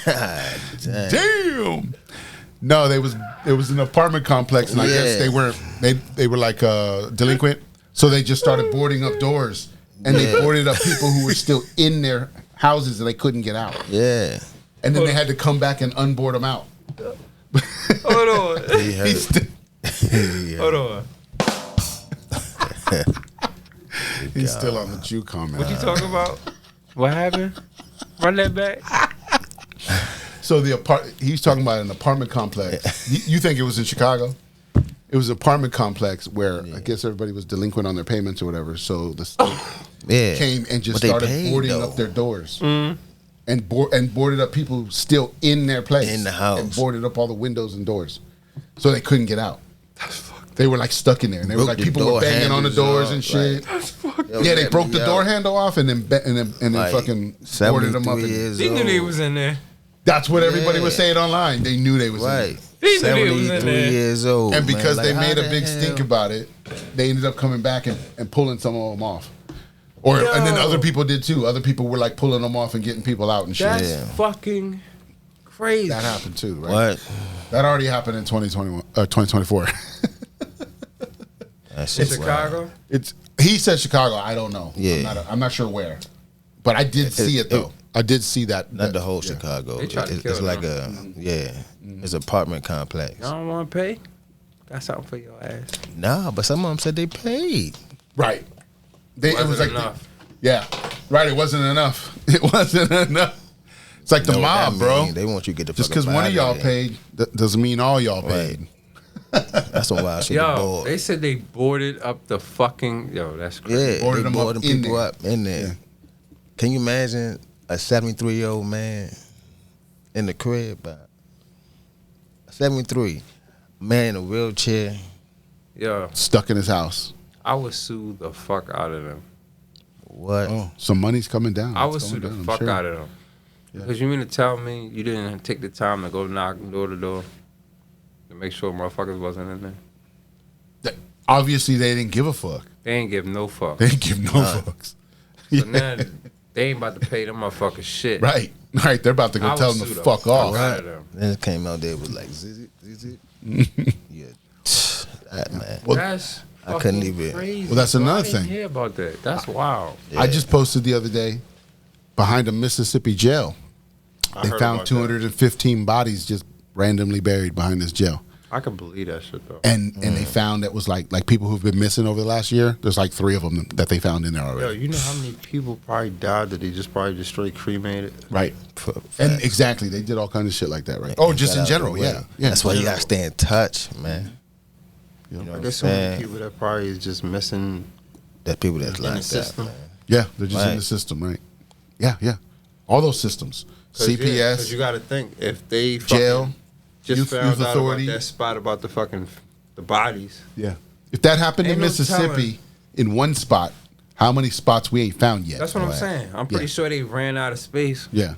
God damn. Damn. No, it was an apartment complex, and I guess Yeah. they were like delinquent, so they just started boarding up doors, and they boarded up people who were still in their houses and they couldn't get out, Yeah. and then they had to come back and unboard them out. Hold on. He had He's, st- Hold on. he's still on the Jew comment. What you talking about? What happened? Run that back. So he's talking about an apartment complex. You think it was in Chicago? It was an apartment complex where I guess everybody was delinquent on their payments or whatever. So the state Yeah. came and just But they started paid, boarding though. up their doors. And boarded up people still in their place. In the house. And boarded up all the windows and doors. So they couldn't get out. They were like stuck in there. And they were Broke like, the people were door banging on the handles doors off, and shit. Yo, Yeah, they let broke me the out. door handle off and then Like, fucking boarded them up. 73 And, years He knew they old. was in there. that's what everybody was Yeah. saying online. They knew they was in Right. there. He knew they was in 73 there. years old. And because man. they Like, made how a the big hell? stink about it, they ended up coming back and pulling some of them off. And then other people did too. Other people were like pulling them off and getting people out and shit. That's fucking crazy. That happened too, right? What? That already happened in 2024. That's In just Chicago? He said Chicago. I don't know. Yeah. I'm not sure where, but I did see it though. I did see that. Not the whole Chicago. They tried to kill It's like them. it's an apartment complex. Y'all don't want to pay? Got something for your ass. Nah, but some of them said they paid. Right. It was like enough. Yeah. Right. It wasn't enough. It wasn't enough. It's like the Know what mob, that bro. mean? They want you to get the Just fuck up because one out of y'all there. paid doesn't mean all y'all Right. paid. That's some wild shit. Yo, they said they boarded up the fucking. Yo, that's crazy. Yeah, Boarded they them boarded up in people there. up in there. Yeah. Can you imagine a 73-year-old man in the crib? A 73 man in a wheelchair. Yo, Stuck in his house. I would sue the fuck out of them. What? Oh, some money's coming down. I would It's sue coming the down, I'm fuck sure. out of them. Yeah. Because you mean to tell me you didn't take the time to go knock door to door to make sure motherfuckers wasn't in there? Obviously, they didn't give a fuck. They ain't give no fuck. They didn't give no fucks. So now they ain't about to pay them motherfuckers shit. Right. They're about to I go would tell them to sue the fuck off. out of them. Then it came out there was like zizzy. Yeah, that man. Well, That's I couldn't fucking even- crazy. Well, that's Bro, another I didn't thing. hear about that. That's wild. I just posted the other day behind a Mississippi jail. They heard found about 215 bodies just randomly buried behind this jail. I can believe that shit though. And they found that was like people who've been missing over the last year. There's like 3 of them that they found in there Yo, already. you know how many people probably died that they just probably just straight cremated? Right. And exactly, they did all kinds of shit like that, right? Oh, just Got in out general, the way. yeah. Yeah. That's why you gotta stay in touch, man. You know, I guess so many people that probably is just missing. There's people that's In the like that, system. man. yeah, they're just in Right. the system, right? Yeah, yeah. All those systems. CPS. Because you got to think if they fucking Jail, just youth found out authority. about that spot about the fucking the bodies. Yeah. If that happened Ain't in no Mississippi in one spot, how many spots we ain't found yet? That's what I'm saying. I'm pretty Yeah. sure they ran out of space. Yeah.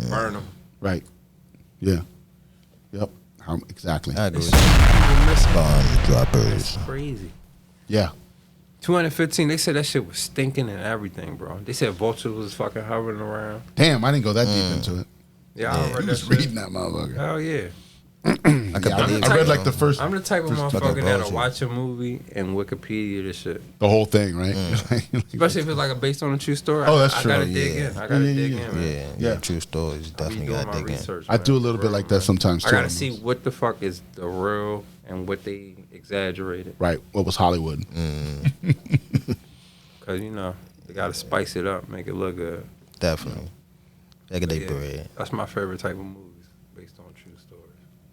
Burn them. Right. Yeah. Yep. Exactly. I agree. That's Bomb droppers. crazy. Yeah. 215. They said that shit was stinking and everything, bro. They said vultures was fucking hovering around. Damn, I didn't go that deep into it. Yeah, I I read that was shit. reading that motherfucker. Hell yeah. I could Yeah, believe I read it, like bro. the first, I'm the type of First fucking motherfucker that'll bullshit. watch a movie and Wikipedia this shit. the whole thing, right? Especially if it's like based on a true story. Oh, that's I true. gotta dig Yeah. in. I gotta Yeah, dig yeah, in, man. Yeah, Yeah. yeah, true stories. I be Definitely doing gotta my dig in. research. I do a man, little for bit real, like that man. sometimes I too. gotta see what the fuck is the real and what they exaggerated. Right. What was Hollywood? Cause you know they gotta spice it up, make it look good. Definitely. They get their Yeah. bread. That's my favorite type of movies, based on true stories.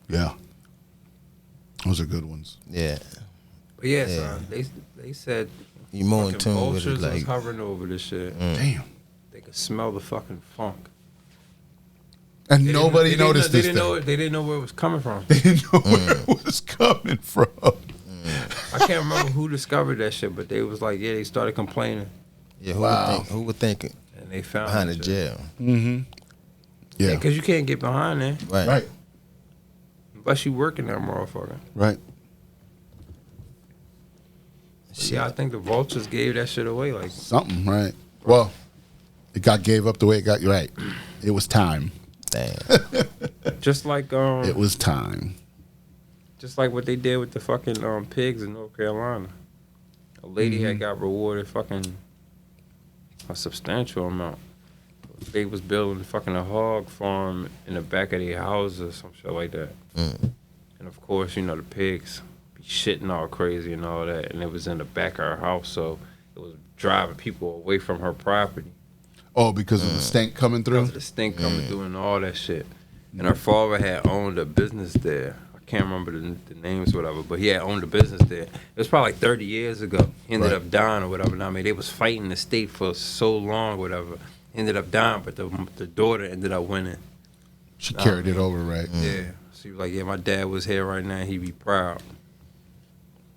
Yeah. Those are good ones. Yeah. But yeah, Yeah. son, they said You more in fucking tune with vultures it, was like hovering over this shit. Damn. They could smell the fucking funk. And They nobody didn't know- noticed they this didn't know thing. it. They didn't know where it was coming from. They didn't know where it was coming from. I can't remember who discovered that shit, but they was like, yeah, they started complaining, yeah, Wow. who would think it and they found behind that the shit. jail? Mm-hmm. Yeah. Because you can't get behind there Right. Right. unless you working that motherfucker. Right. But yeah, I think the vultures gave that shit away. Like, Something, right. Well, it gave up the way it got. Right. It was time. Damn. just like It was time. just like what they did with the fucking pigs in North Carolina. A lady had got rewarded fucking a substantial amount. They was building fucking a hog farm in the back of their houses or some shit like that. And of course, you know, the pigs be shitting all crazy and all that. And it was in the back of her house, so it was driving people away from her property. Oh, because of the stank coming Because through? of the stink coming through and all that shit. And her father had owned a business there. I can't remember the names or whatever, but he had owned a business there. It was probably like 30 years ago. He ended Right. up dying or whatever. And I mean, they was fighting the state for so long or whatever. He ended up dying, but the daughter ended up winning. She carried it over, right? Yeah. So he was like, yeah, my dad was here right now. He'd be proud.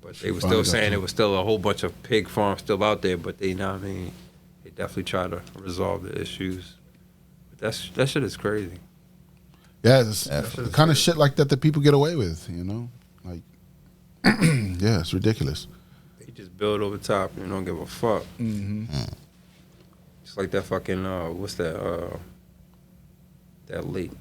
But they were finally still got saying to- there was still a whole bunch of pig farms still out there, but they, you know what I mean, they definitely try to resolve the issues. But that shit is crazy. Yeah, it's the kind of shit like that people get away with, you know? Like, yeah, it's ridiculous. They just build over top and don't give a fuck. It's like that fucking what's that that lake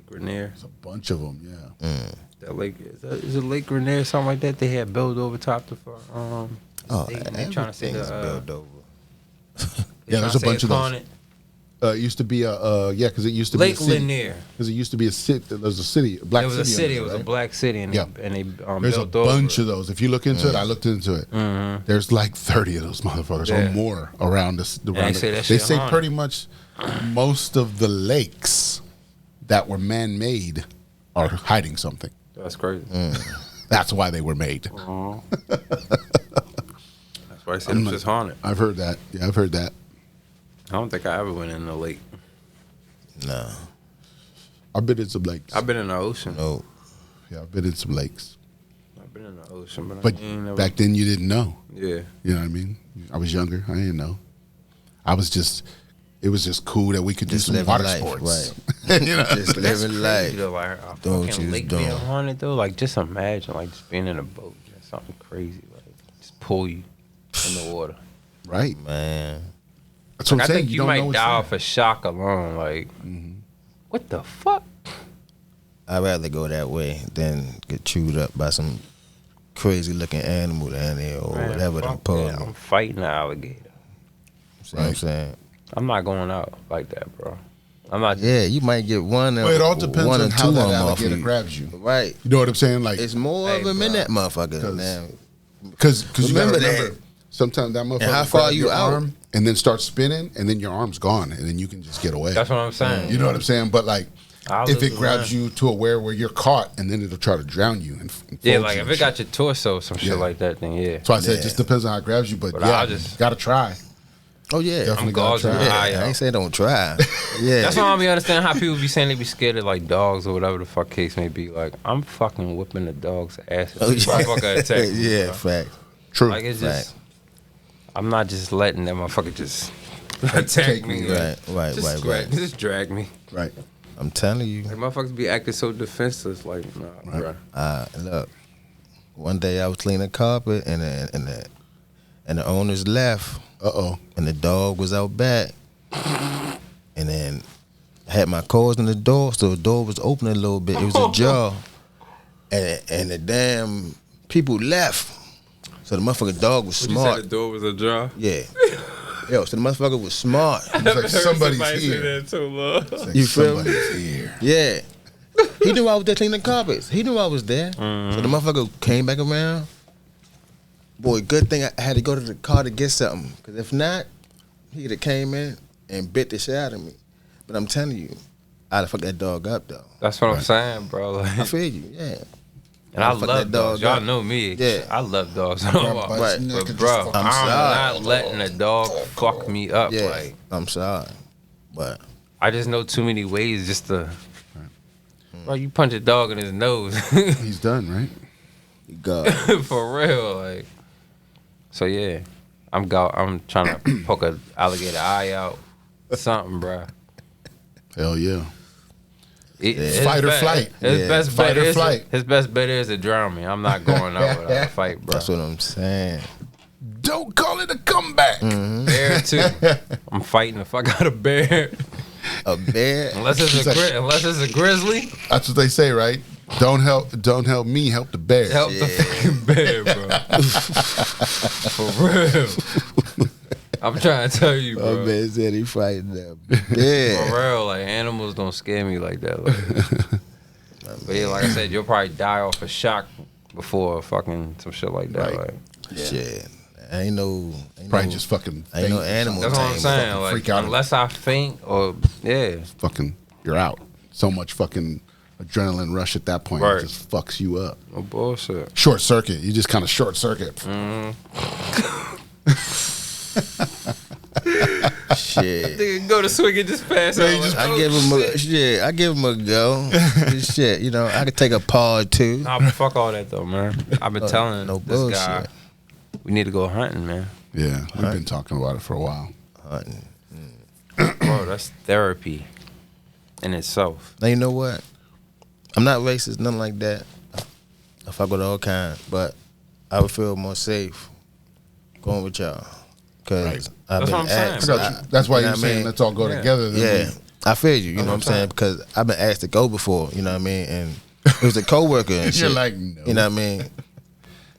Rainier. There's a bunch of them. Yeah. That lake is it Lake Rainier or something like that? They had built over top the state, and they trying to say everything's the built over. Yeah, there's a bunch of those. It used to be because it used to Lake be a city. Lanier. Because it used to be a city. There's a city, a black It was a city. city. It under was there, a right? black city, and Yeah. they There's a built bunch over of those. If you look into it, I looked into it. There's like 30 of those motherfuckers or Yeah. more around this. they say that They shit say haunted. pretty much most of the lakes that were man-made are hiding something. That's crazy. That's why they were made. That's why I said it's just haunted. I've heard that. Yeah, I've heard that. I don't think I ever went in the lake. Nah. I've been in some lakes. I've been in the ocean. No. Yeah, I've been in some lakes. I've been in the ocean, but But I ain't never. back then you didn't know. Yeah. You know what I mean? I was younger. I didn't know. It was just cool that we could do Just some living water life, sports. right. You know? Just living life. You know, like a Doing what fucking you was lake doing. being haunted though. Like just imagine, like just being in a boat, just something crazy, like just pull you in the water. Right. Man. That's what Like, I'm I saying. think you don't know might what's die there. off a shock alone. Like, what the fuck? I'd rather go that way than get chewed up by some crazy looking animal down there or Man, whatever them fuck puzzle. that. I'm fighting the alligator. See what I'm saying? I'm not going out like that, bro. I'm not. Yeah, you might get one. Well, it all depends one on or how two that of 'em off alligator you. grabs you. Right. You know what I'm saying? Like, It's more Hey, of them in bro. that motherfucker. 'Cause- Now, because you gotta Remember that. remember, sometimes that motherfucker And how far grab you your out? arm and then start spinning, and then your arm's gone, and then you can just get away. That's what I'm saying. You know what I'm saying? But like, I'll if lose it the grabs line. you to where you're caught, and then it'll try to drown you and Yeah, fold like you if and it got shit. your torso, some shit Yeah. like that, then yeah. So I said, it Yeah. just depends on how it grabs you. But But yeah, I'll just- gotta try. oh yeah, Definitely I'm gotta gauging try. my yeah. eye I out. ain't say don't try. Yeah, That's why I don't be understanding how people be saying they be scared of like dogs or whatever the fuck case may be. Like I'm fucking whipping the dog's ass. Oh, If yeah. this motherfucker attack me, yeah, bro. fact. True. Like it's just, I'm not just letting that motherfucker just attack Take me. me, Right, right, Just right, drag, right. just drag me. right. I'm telling you. Like motherfuckers be acting so defenseless. Like nah, bro. Look, one day I was cleaning carpet and the owners left Uh-oh. and the dog was out back, and then I had my cords in the door, so the door was open a little bit. It was ajar, and the damn people left. So the motherfucking dog was You said smart. the door was ajar. Yeah. Yo, so the motherfucker was smart. It's like somebody's here. that too long. It's like You feel me? somebody's here. Yeah. He knew I was there cleaning carpets. He knew I was there. So the motherfucker came back around. Boy, good thing I had to go to the car to get something. Because if not, he'd have came in and bit the shit out of me. But I'm telling you, I'd have fucked that dog up, though. That's what I'm saying, bro. I Like, feel you, yeah. and I I'd fuck love that dogs. dog Y'all up. know me. Yeah. I love dogs. Grab by Right. his neck But and bro, just I'm fucking- sorry. not letting a dog fuck me up. Yeah, Like I'm sorry. But, I just know too many ways just to. Bro, you punch a dog in his nose He's done, right? God. for real. Like, so yeah, I'm trying to poke a alligator eye out, something, bro. Hell yeah. His Fight or bet- flight. His Yeah. best Fight bet or is flight. his best bet is to drown me. I'm not going out without a fight, bro. That's what I'm saying. Don't call it a comeback. Bear too. I'm fighting the fuck out of bear. A bear? Unless it's a grizzly, That's what they say, right? Don't help me, help the bear. help the fucking bear, bro. For real. I'm trying to tell you, bro. Oh, man said he fighting that For bear. real, like animals don't scare me like that. Like. But yeah, like I said, you'll probably die off a shock before fucking some shit like that. Right. Like. Shit. Ain't no Probably just fucking ain't no faint or animal. That's what I'm Tame, saying. fucking Like, freak out. unless I faint or yeah, fucking you're out. So much fucking adrenaline rush at that point. Right. It just fucks you up. no bullshit. Short circuit. You just kind of short circuit. shit. Nigga go to swing and just pass out. you just- I give him a shit. I give him a go. Shit, you know, I could take a paw or two. Nah, but fuck all that though, man. I've been telling no this guy bullshit. we need to go hunting, man. Yeah, we've been talking about it for a while. Hunting. Bro, that's therapy in itself. Now you know what? I'm not racist, nothing like that. I fuck with all kinds, but I would feel more safe going with y'all. Cause Right. That's what I'm saying. I got you. That's why you know you're what I saying mean? let's all go together. Yeah, I feel you. You know what I'm saying? Because I've been asked to go before. You know what I mean? And it was a coworker and shit. You're like, no. You know what I mean?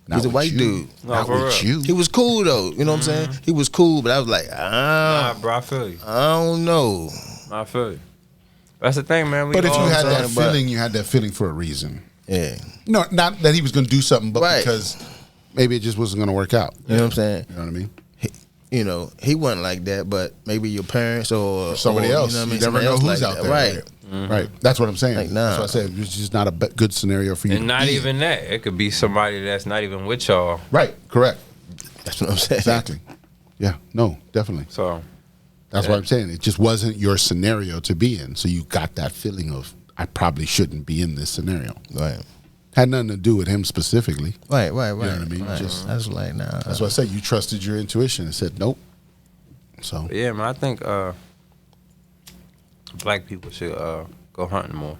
He was a white dude. Not with you. He was cool though. You know what I'm saying? He was cool, but I was like, Nah, bro, I feel you. I don't know. I feel you. That's the thing, man. But if you had that saying, but- feeling, you had that feeling for a reason. Yeah. No, not that he was going to do something, but Right. because maybe it just wasn't going to work out. You know what I'm saying? You know what I mean? You know, he wasn't like that, but maybe your parents or Somebody else. You know what I mean? You never Somebody know else who's like out that. there. Right. Right. That's what I'm saying. Like, nah. That's what I said. It's just not a good scenario for you. And to not be in. even that. It could be somebody that's not even with y'all. Right. Correct. That's what I'm saying. Exactly. Yeah. No, definitely. So That's what I'm saying. It just wasn't your scenario to be in. So you got that feeling of, I probably shouldn't be in this scenario. Right. Had nothing to do with him specifically. Right. You know what I mean? Right. Just- That's like, nah. That's what I said. You trusted your intuition and said, nope. So, yeah, man, I think black people should go hunting more.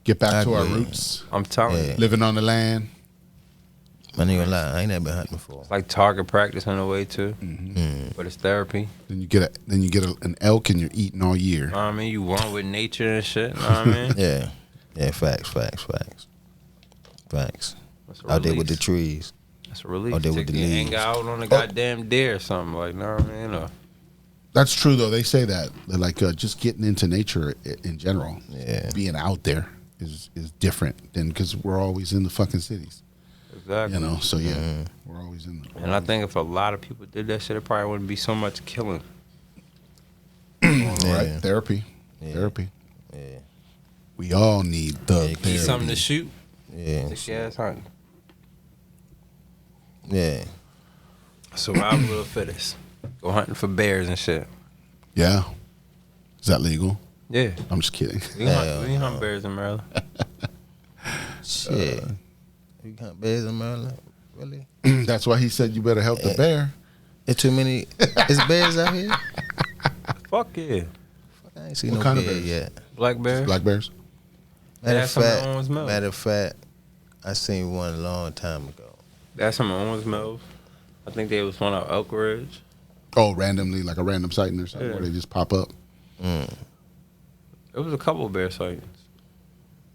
get back I to our agree. roots. I'm telling Yeah. you. Living on the land. I ain't gonna lie. I ain't never been hunting before. It's like target practice in a way too. But it's therapy. Then you get an elk and you're eating all year. You know what I mean? You one with nature and shit. You know what I mean? Yeah. Yeah. Facts. That's a Out there with the release. trees. That's a release. out there with Take the your leaves. anger out on a goddamn deer or something. Like, you know what I mean? That's true, though. They say that. They're like, just getting into nature in general. Yeah. Being out there is different than because we're always in the fucking cities. Exactly. You know? So, yeah. We're always in the. And I think if a lot of people did that shit, it probably wouldn't be so much killing. Right? Therapy. Yeah. Therapy. Yeah. We all need the Yeah, Need therapy. something to shoot. Yeah. Take your ass hunting. Yeah. Survival of the fittest. Go hunting for bears and shit. Yeah. Is that legal? Yeah. I'm just kidding. We hunt bears in Maryland. Shit. You hunt bears in Maryland? Really? That's why he said you better help the bear. There's too many. Is bears out here? Fuck yeah. I ain't seen What no kind of bear bears? yet. Black bears. Black bears? That's some of Owens Mills. Matter of fact, I seen one a long time ago. That's some Owens Mills. I think they was one of Elk Ridge. Oh, randomly, like a random sighting or something Yeah. where they just pop up. It was a couple of bear sightings.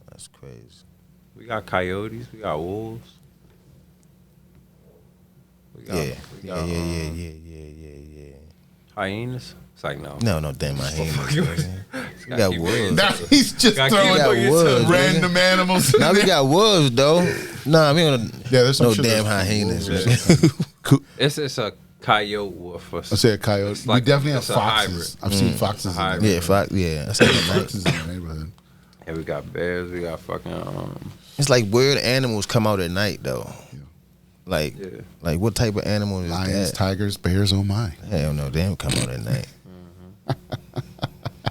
That's crazy. We got coyotes. We got wolves. We got, Yeah. we got, Yeah. hyenas. It's like no. No, damn, my hand. You We got wolves. Now he's just Got throwing We got wolves. random animals. Now we got wolves though. Nah, we don't. Yeah, there's some no shit damn that's- hyenas. It's a coyote wolf. Or I say a coyote. It's like- we definitely have it's a foxes. I've seen foxes. A In hybrid. the Yeah, fuck yeah. I seen it, like, foxes in the neighborhood. And we got bears. We got fucking it's like weird animals come out at night though. Like, yeah. like what type of animal is Lions, that? tigers, bears. Oh my! Hell no, they don't come out at night.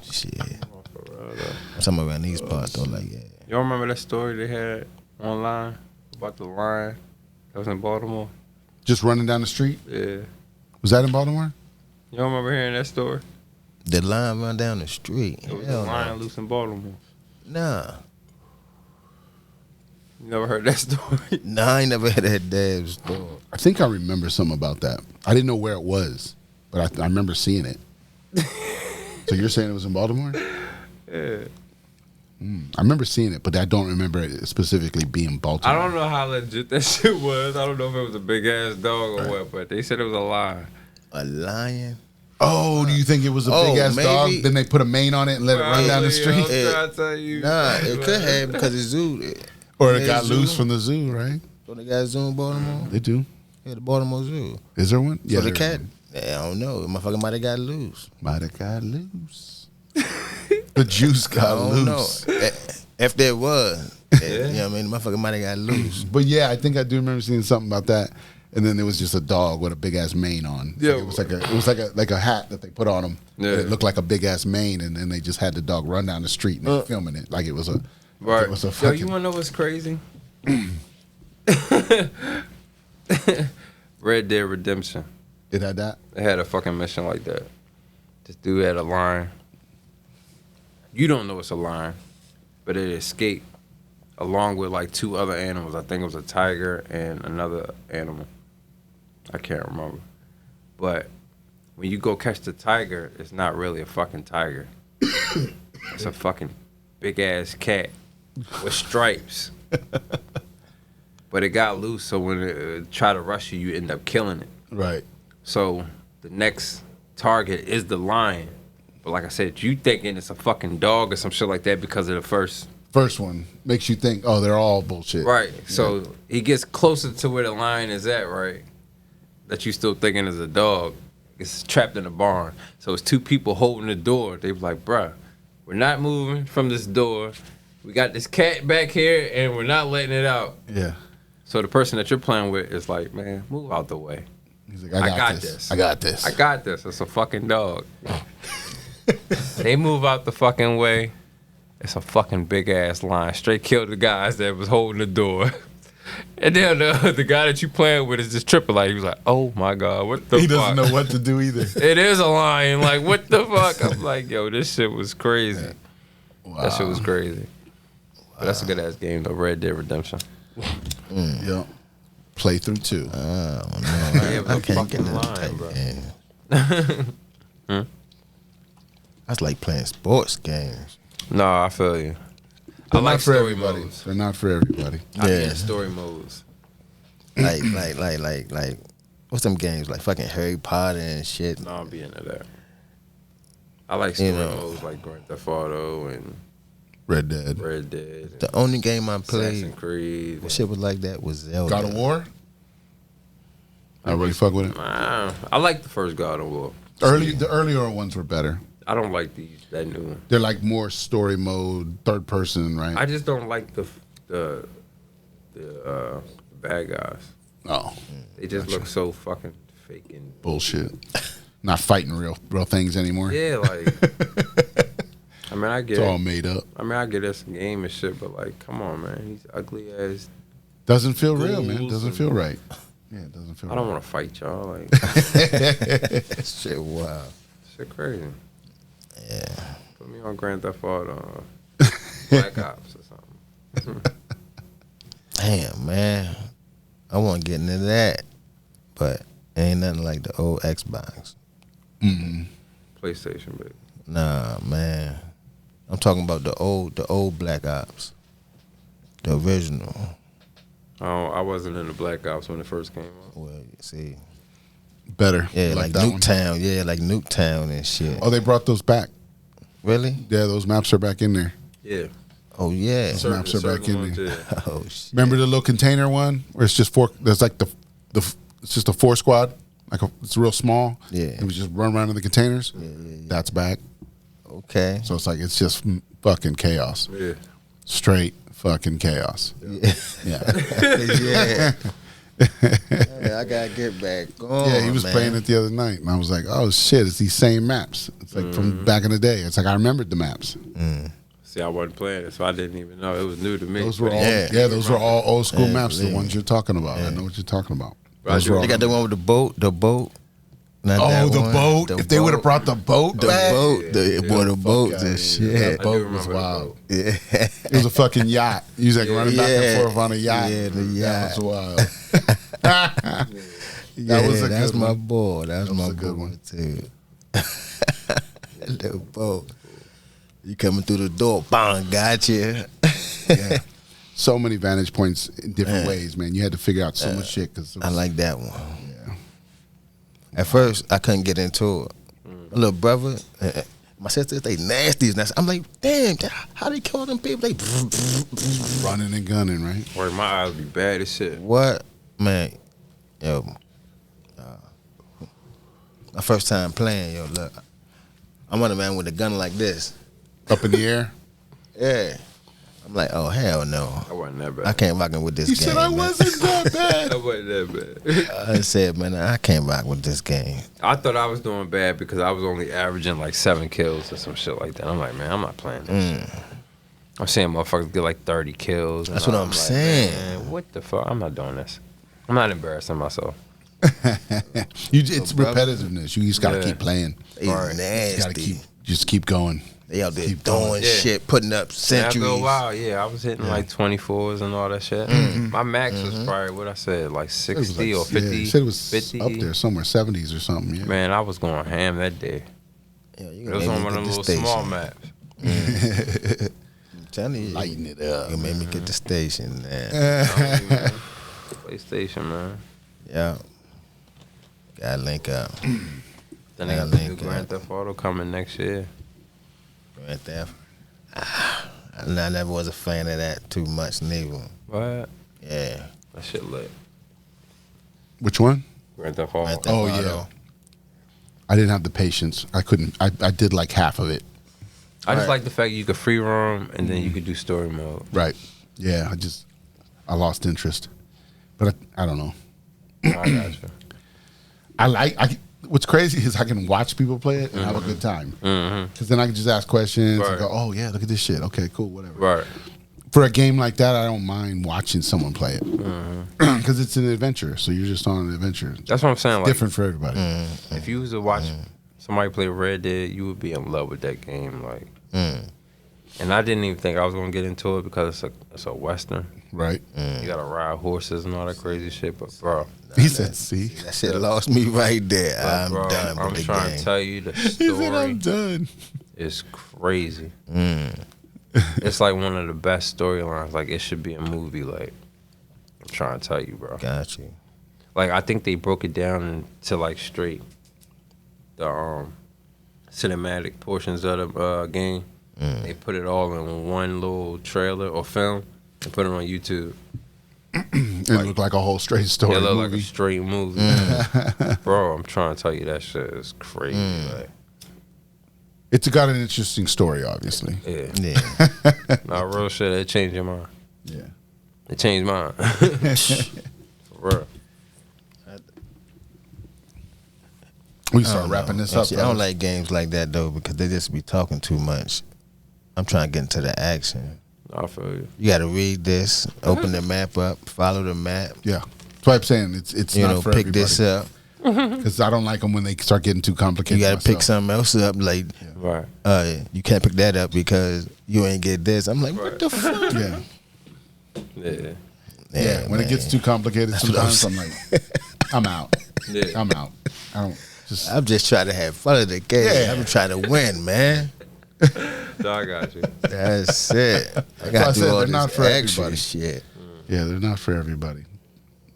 Shit. Some around these parts though, like yeah. You don't remember that story they had online about the lion that was in Baltimore? Just running down the street. Yeah. Was that in Baltimore? You don't remember hearing that story? The lion run down the street. It was Hell a lion no. loose in Baltimore. Nah. You never heard that story? Nah, I ain't never had that damn story. I think I remember something about that. I didn't know where it was, but I remember seeing it. So you're saying it was in Baltimore? Yeah. I remember seeing it, but I don't remember it specifically being Baltimore. I don't know how legit that shit was. I don't know if it was a big ass dog or what, but they said it was a lion. A lion? Oh, do you think it was a big ass maybe. dog? Then they put a mane on it and let it run down the Probably, street, I'm trying to tell you. Nah, it could have because it's zoo. or it Yeah, got zoo. loose from the zoo, right? So they got a zoo in Baltimore? They do. Yeah, the Baltimore Zoo. Is there one? So the there's cat, one. yeah, I don't know. The motherfucker might have got loose. Might have got loose. The juice I got don't loose. know. If there was, you know what I mean? The motherfucker might have got loose. But yeah, I think I do remember seeing something about that. And then there was just a dog with a big ass mane on. Yeah. Like, it was like a hat that they put on him. Yeah. And it looked like a big ass mane, and then they just had the dog run down the street and they were filming it like it was a Right. It was a Yo, fucking, you wanna know what's crazy? Red Dead Redemption. it had that. They had a fucking mission like that. This dude had a lion. You don't know it's a lion, but it escaped along with like two other animals. I think it was a tiger and another animal. I can't remember. But when you go catch the tiger, it's not really a fucking tiger. It's a fucking big ass cat with stripes. But it got loose, so when it try to rush you, you end up killing it. Right. So the next target is the lion. But like I said, you thinking it's a fucking dog or some shit like that because of the first one makes you think, oh, they're all bullshit. Right. So he gets closer to where the lion is at, right? That you still thinking is a dog. It's trapped in a barn. So it's two people holding the door. They was like, bruh, we're not moving from this door. We got this cat back here and we're not letting it out. Yeah. So the person that you're playing with is like, man, move out the way. He's like, I got this. I got this. I got this. It's a fucking dog. They move out the fucking way. It's a fucking big ass lion. Straight killed the guys that was holding the door. And then the guy that you playing with is just tripping. Like, he was like, oh my God, what the fuck? He doesn't know what to do either. It is a lion. Like, what the fuck? I'm like, yo, this shit was crazy. Wow. That shit was crazy. But that's a good ass game though, Red Dead Redemption. Yep. Playthrough 2. No, I can't get that type game. That's like playing sports games. No, I feel you. They're I like not for story everybody. modes. They're not for everybody. I be in story modes. Like, what's them games? Like fucking Harry Potter and shit. No, I'll be into that. I like story modes like Grand Theft Auto and Red Dead. The only game I played, Assassin's Creed. shit was like that was Zelda. God of War? I really fuck with it. I like the first God of War. The earlier ones were better. I don't like that new one. They're like more story mode, third person, right? I just don't like the bad guys. Oh, They just look so fucking fake and bullshit. Not fighting real things anymore. yeah, like. I mean, I get It's all made up. I mean, I get it's a game and shit, but like, come on, man, he's ugly as. Doesn't feel real, man. Ghouls Doesn't and- feel right. Yeah, it doesn't feel I right. don't want to fight y'all. Like, Shit, wow. shit crazy. Yeah. Put me on Grand Theft Auto, Black Ops or something. Damn, man. I want to get into that, but ain't nothing like the old Xbox. PlayStation, baby. Nah, man. I'm talking about the old Black Ops, the original. I wasn't in the Black Ops when it first came out. Well, you see, Better. yeah, like that one? Nuketown, yeah, like Nuketown and shit. Oh, they brought those back. Really? Yeah, those maps are back in there. Yeah. Oh yeah. Certain- maps are back in ones, there. yeah. Oh shit. Remember the little container one where it's just four? There's like it's just a 4 squad. It's real small. Yeah. It was just run around in the containers. Yeah. That's back. Okay. So it's like it's just fucking chaos. Yeah. Straight fucking chaos. Yeah. Yeah. Yeah, I gotta get back on. Yeah, he was man. playing it the other night, and I was like, "Oh shit, it's these same maps. It's like from back in the day. It's like I remembered the maps. See, I wasn't playing it, so I didn't even know. It was new to me. Those were all, Yeah. those were all old school Yeah, maps. The yeah. ones you're talking about. I know what you're talking about. But I Those do- were all- They got the one with the boat. Not that the one. boat. The If they would have boat. brought the boat, the back, boat, the boats outta and here. shit. That I do boat was remember the wild. boat. Yeah. It was a fucking yacht. He was like running back Yeah. and forth on a yacht. Yeah, the That yacht. was wild. Yeah, was a that's good my one. boy. That's That was my a good boy one. too. That little boat. You coming through the door, bang, got you. Yeah. So many vantage points in different ways, man. You had to figure out so much shit. Cause it I was- like that one. Yeah. At first, I couldn't get into it. My little brother, my sisters, they nasty. I'm like, damn, how they kill them people? They Running and gunning, right? Or my eyes be bad as shit. what, man? Yo, my first time playing. Yo, look, I'm on a man with a gun like this. Up in the air. Yeah, I'm like, oh hell no, I wasn't that bad. I can't rock with this He game. said I man. wasn't that bad. I wasn't that bad. I said, man, I can't rock with this game. I thought I was doing bad because I was only averaging like 7 kills or some shit like that. I'm like, man, I'm not playing this shit. I'm seeing motherfuckers get like 30 kills. and That's what I'm like, saying. Man, what the fuck? I'm not doing this. I'm not embarrassing myself. It's repetitiveness. You just gotta Yeah. keep playing. He's You gotta nasty. keep going. They out there Keep doing going. shit, putting up centuries. After a while, I was hitting like 24s and all that shit. My max was probably what I said, like 60 or 50. Yeah, said it was 50. up there somewhere, 70s or something. Yeah. Man, I was going ham that day. Yeah, It was on one of them little small maps. I'm telling you, Lighten it up. you made me get the station, man. PlayStation, man. Yeah. Gotta link up. Then Yeah, they got link the up. Grand Theft Auto coming next year. Grand Theft. I never was a fan of that too much, neither. What? Yeah. That shit lit. Which one? Grand Theft Auto. Grand Theft Oh, Auto. yeah. I didn't have the patience. I couldn't. I did like half of it. I just like the fact you could free roam and then you could do story mode. Right. Yeah. I lost interest. But I don't know. I got you. What's crazy is I can watch people play it and have a good time. Because then I can just ask questions and Right. go, oh, yeah, look at this shit. Okay, cool, whatever. Right. For a game like that, I don't mind watching someone play it. Because it's an adventure. So you're just on an adventure. That's what I'm saying. Like, Different for everybody. if you was to watch somebody play Red Dead, you would be in love with that game. Like, and I didn't even think I was gonna get into it because it's a Western. Right? You gotta ride horses and all that crazy shit. But bro, He said, see? That shit lost me right there. I'm bro, done with I'm the trying game. to tell you the He said, I'm story done. is crazy. It's like one of the best storylines. Like it should be a movie. Like I'm trying to tell you, bro. Got you. Like I think they broke it down into like straight the cinematic portions of the game. They put it all in one little trailer or film and put it on YouTube. It looked like a whole straight story It looked movie. like a straight movie. Bro, I'm trying to tell you that shit is crazy. Like, It's got an interesting story, obviously. yeah. Yeah. Nah, real shit, it changed your mind. Yeah. It changed mine. For real. We start wrapping this up. See, I don't like games like that though because they just be talking too much. I'm trying to get into the action. I feel you. You got to read this, open the map up, follow the map. Yeah. That's why I'm saying it's You not know, for pick everybody. this up. Because I don't like them when they start getting too You complicated. got to pick myself. something else up. Like, Right. you can't pick that up because you ain't get this. I'm like, what the fuck? Yeah. Yeah. Yeah. When it gets too complicated, That's what I'm sometimes I'm like, I'm out. Yeah. I'm out. I don't just. I'm just trying to have fun of the game. Yeah. I'm trying to win, man. No, I got you. That's it. I why I got to said do all they're this not for extra everybody. shit. Yeah, they're not for everybody.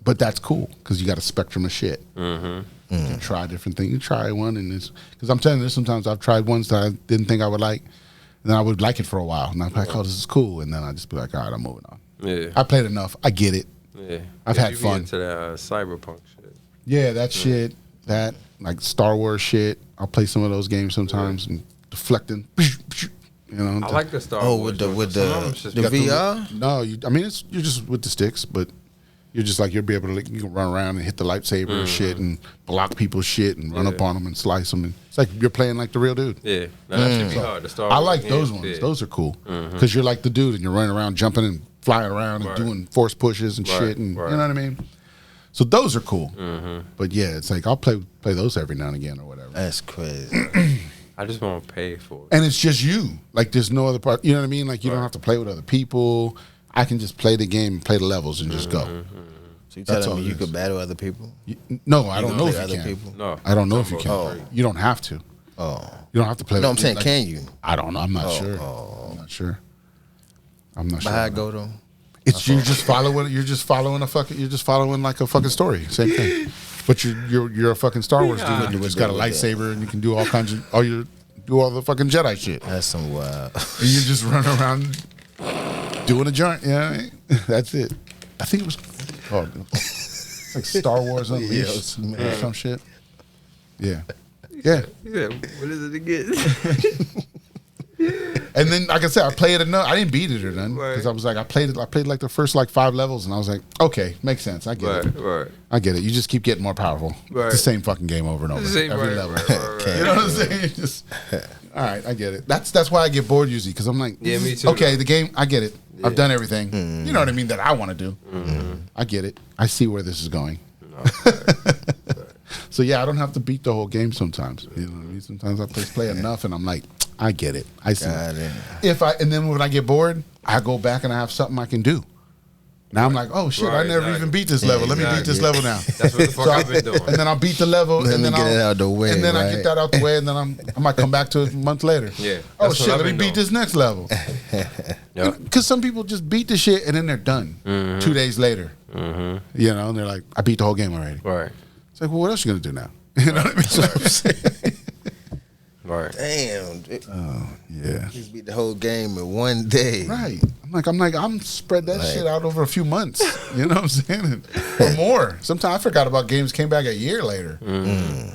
But that's cool because you got a spectrum of shit. You can try different things. You try one, and it's because I'm telling you, sometimes I've tried ones that I didn't think I would like, and then I would like it for a while, and I'm like, oh, this is cool, and then I just be like, all right, I'm moving on. Yeah. I played enough. I get it. Yeah. I've Yeah, had you be fun. into that cyberpunk shit. Yeah, that shit, that like Star Wars shit. I'll play some of those games sometimes and deflecting. You know, I like the Star Oh, Wars. with the joint, with but some of them the, just the be- VR? No, I mean you're just with the sticks, but you're just like you'll be able to you can run around and hit the lightsaber and shit and block people's shit and run up on them and slice them. And it's like you're playing like the real dude. Yeah. No, that should be hard. The Star I Wars like games, those ones. yeah. Those are cool because you're like the dude and you're running around, jumping and flying around and Right. doing force pushes and Right, shit, and right. you know what I mean. So those are cool. But yeah, it's like I'll play those every now and again or whatever. That's crazy. I just want to pay for it. And it's just you. Like there's no other part. You know what I mean? Like you don't have to play with other people. I can just play the game, play the levels, and just go. So you That's telling all me it you is. could battle other people? No, I don't can know play if you other can. people? No. I don't know if you can. Oh. You don't have to. Oh. You don't have to play. No, with I'm saying, like- can you? I don't know. I'm not sure. oh. I'm not sure. I'm not But sure. how it go though? It's you're just following. You're just following like a fucking story. Same thing. But you're a fucking Star Wars dude. And you just got a lightsaber and you can do all kinds of do all the fucking Jedi shit. That's some wild. And you just run around doing a joint. You know what I mean? That's it. I think it was called it's like Star Wars Unleashed or some shit. Yeah. Yeah. Yeah. What is it again? And then, like I said, I played it enough. I didn't beat it or nothing because Right. I was like, I played like the first like 5 levels, and I was like, okay, makes sense. I get it. Right. I get it. You just keep getting more powerful. Right. It's the same fucking game over and over. Same, Every right, level. right. You know what I'm saying? Just, all right, I get it. That's why I get bored usually because I'm like, Yeah, me too, okay, though. the game, I get it. I've done everything. You know what I mean? That I want to do. I get it. I see where this is going. So yeah, I don't have to beat the whole game sometimes. You know what I mean? Sometimes I play enough, and I'm like, I get it. I see. God, And then when I get bored, I go back and I have something I can do. Now I'm like, oh shit, I never even beat this level. Let me beat this level now. That's what the fuck I've been doing. And then I'll beat the level, and then get it out of the way, and then I right? get that out the way, and then I might come back to it a month later. Yeah. Oh That's shit, what I've let me been beat doing. this next level. Yep. Because some people just beat the shit and then they're done 2 days later. Mm-hmm. You know, and they're like, I beat the whole game already. Right. It's like, well, what else you gonna do now? You know what I mean? That's what I'm saying. Right. damn. Yeah. Just beat the whole game in one day. Right. I'm spread that shit out over a few months. You know what I'm saying? Or more. Sometimes I forgot about games, came back a year later.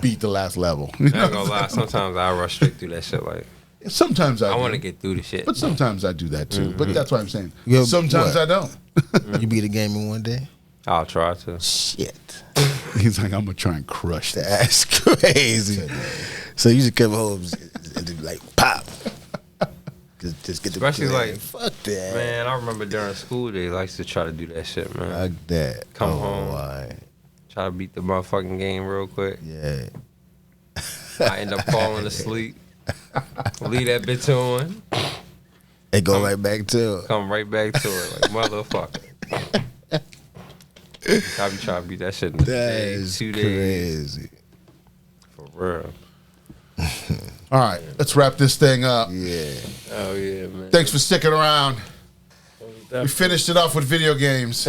Beat the last level. You I know ain't gonna lie. Sometimes I rush straight through that shit. Like Sometimes I I do. want to get through the shit. But sometimes I do that too. But that's what I'm saying. Yeah, Sometimes what? I don't. You beat a game in one day? I'll try to. Shit. He's like, I'm gonna try and crush that. That's crazy. So you just come home and just like pop. Just get the Especially like, fuck that. Man, I remember during school days, I used to try to do that shit, man. Fuck that. Come home. Why? Try to beat the motherfucking game real quick. Yeah. I end up falling asleep. Leave that bitch on. It go right back to it. Come right back to it like motherfucker. I be trying to beat that shit in a That day, is 2 days. crazy. For real. All right, let's wrap this thing up. Yeah. Oh yeah, man. Thanks for sticking around. We finished it off with video games.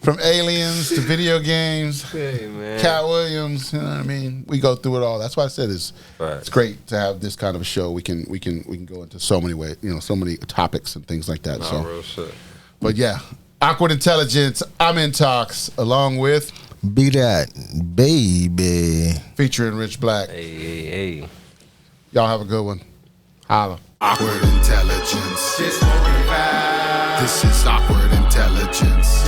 From aliens to video games. Hey, man. Katt Williams, you know what I mean? We go through it all. That's why I said it's great to have this kind of a show. We can go into so many ways, so many topics and things like that. Nah, So, real shit. but yeah, Awkward Intelligence. I'm Intox, along with BDot, baby. featuring Rich Blakk. Hey. Y'all have a good one. Holla. Awkward Intelligence. This is Awkward Intelligence.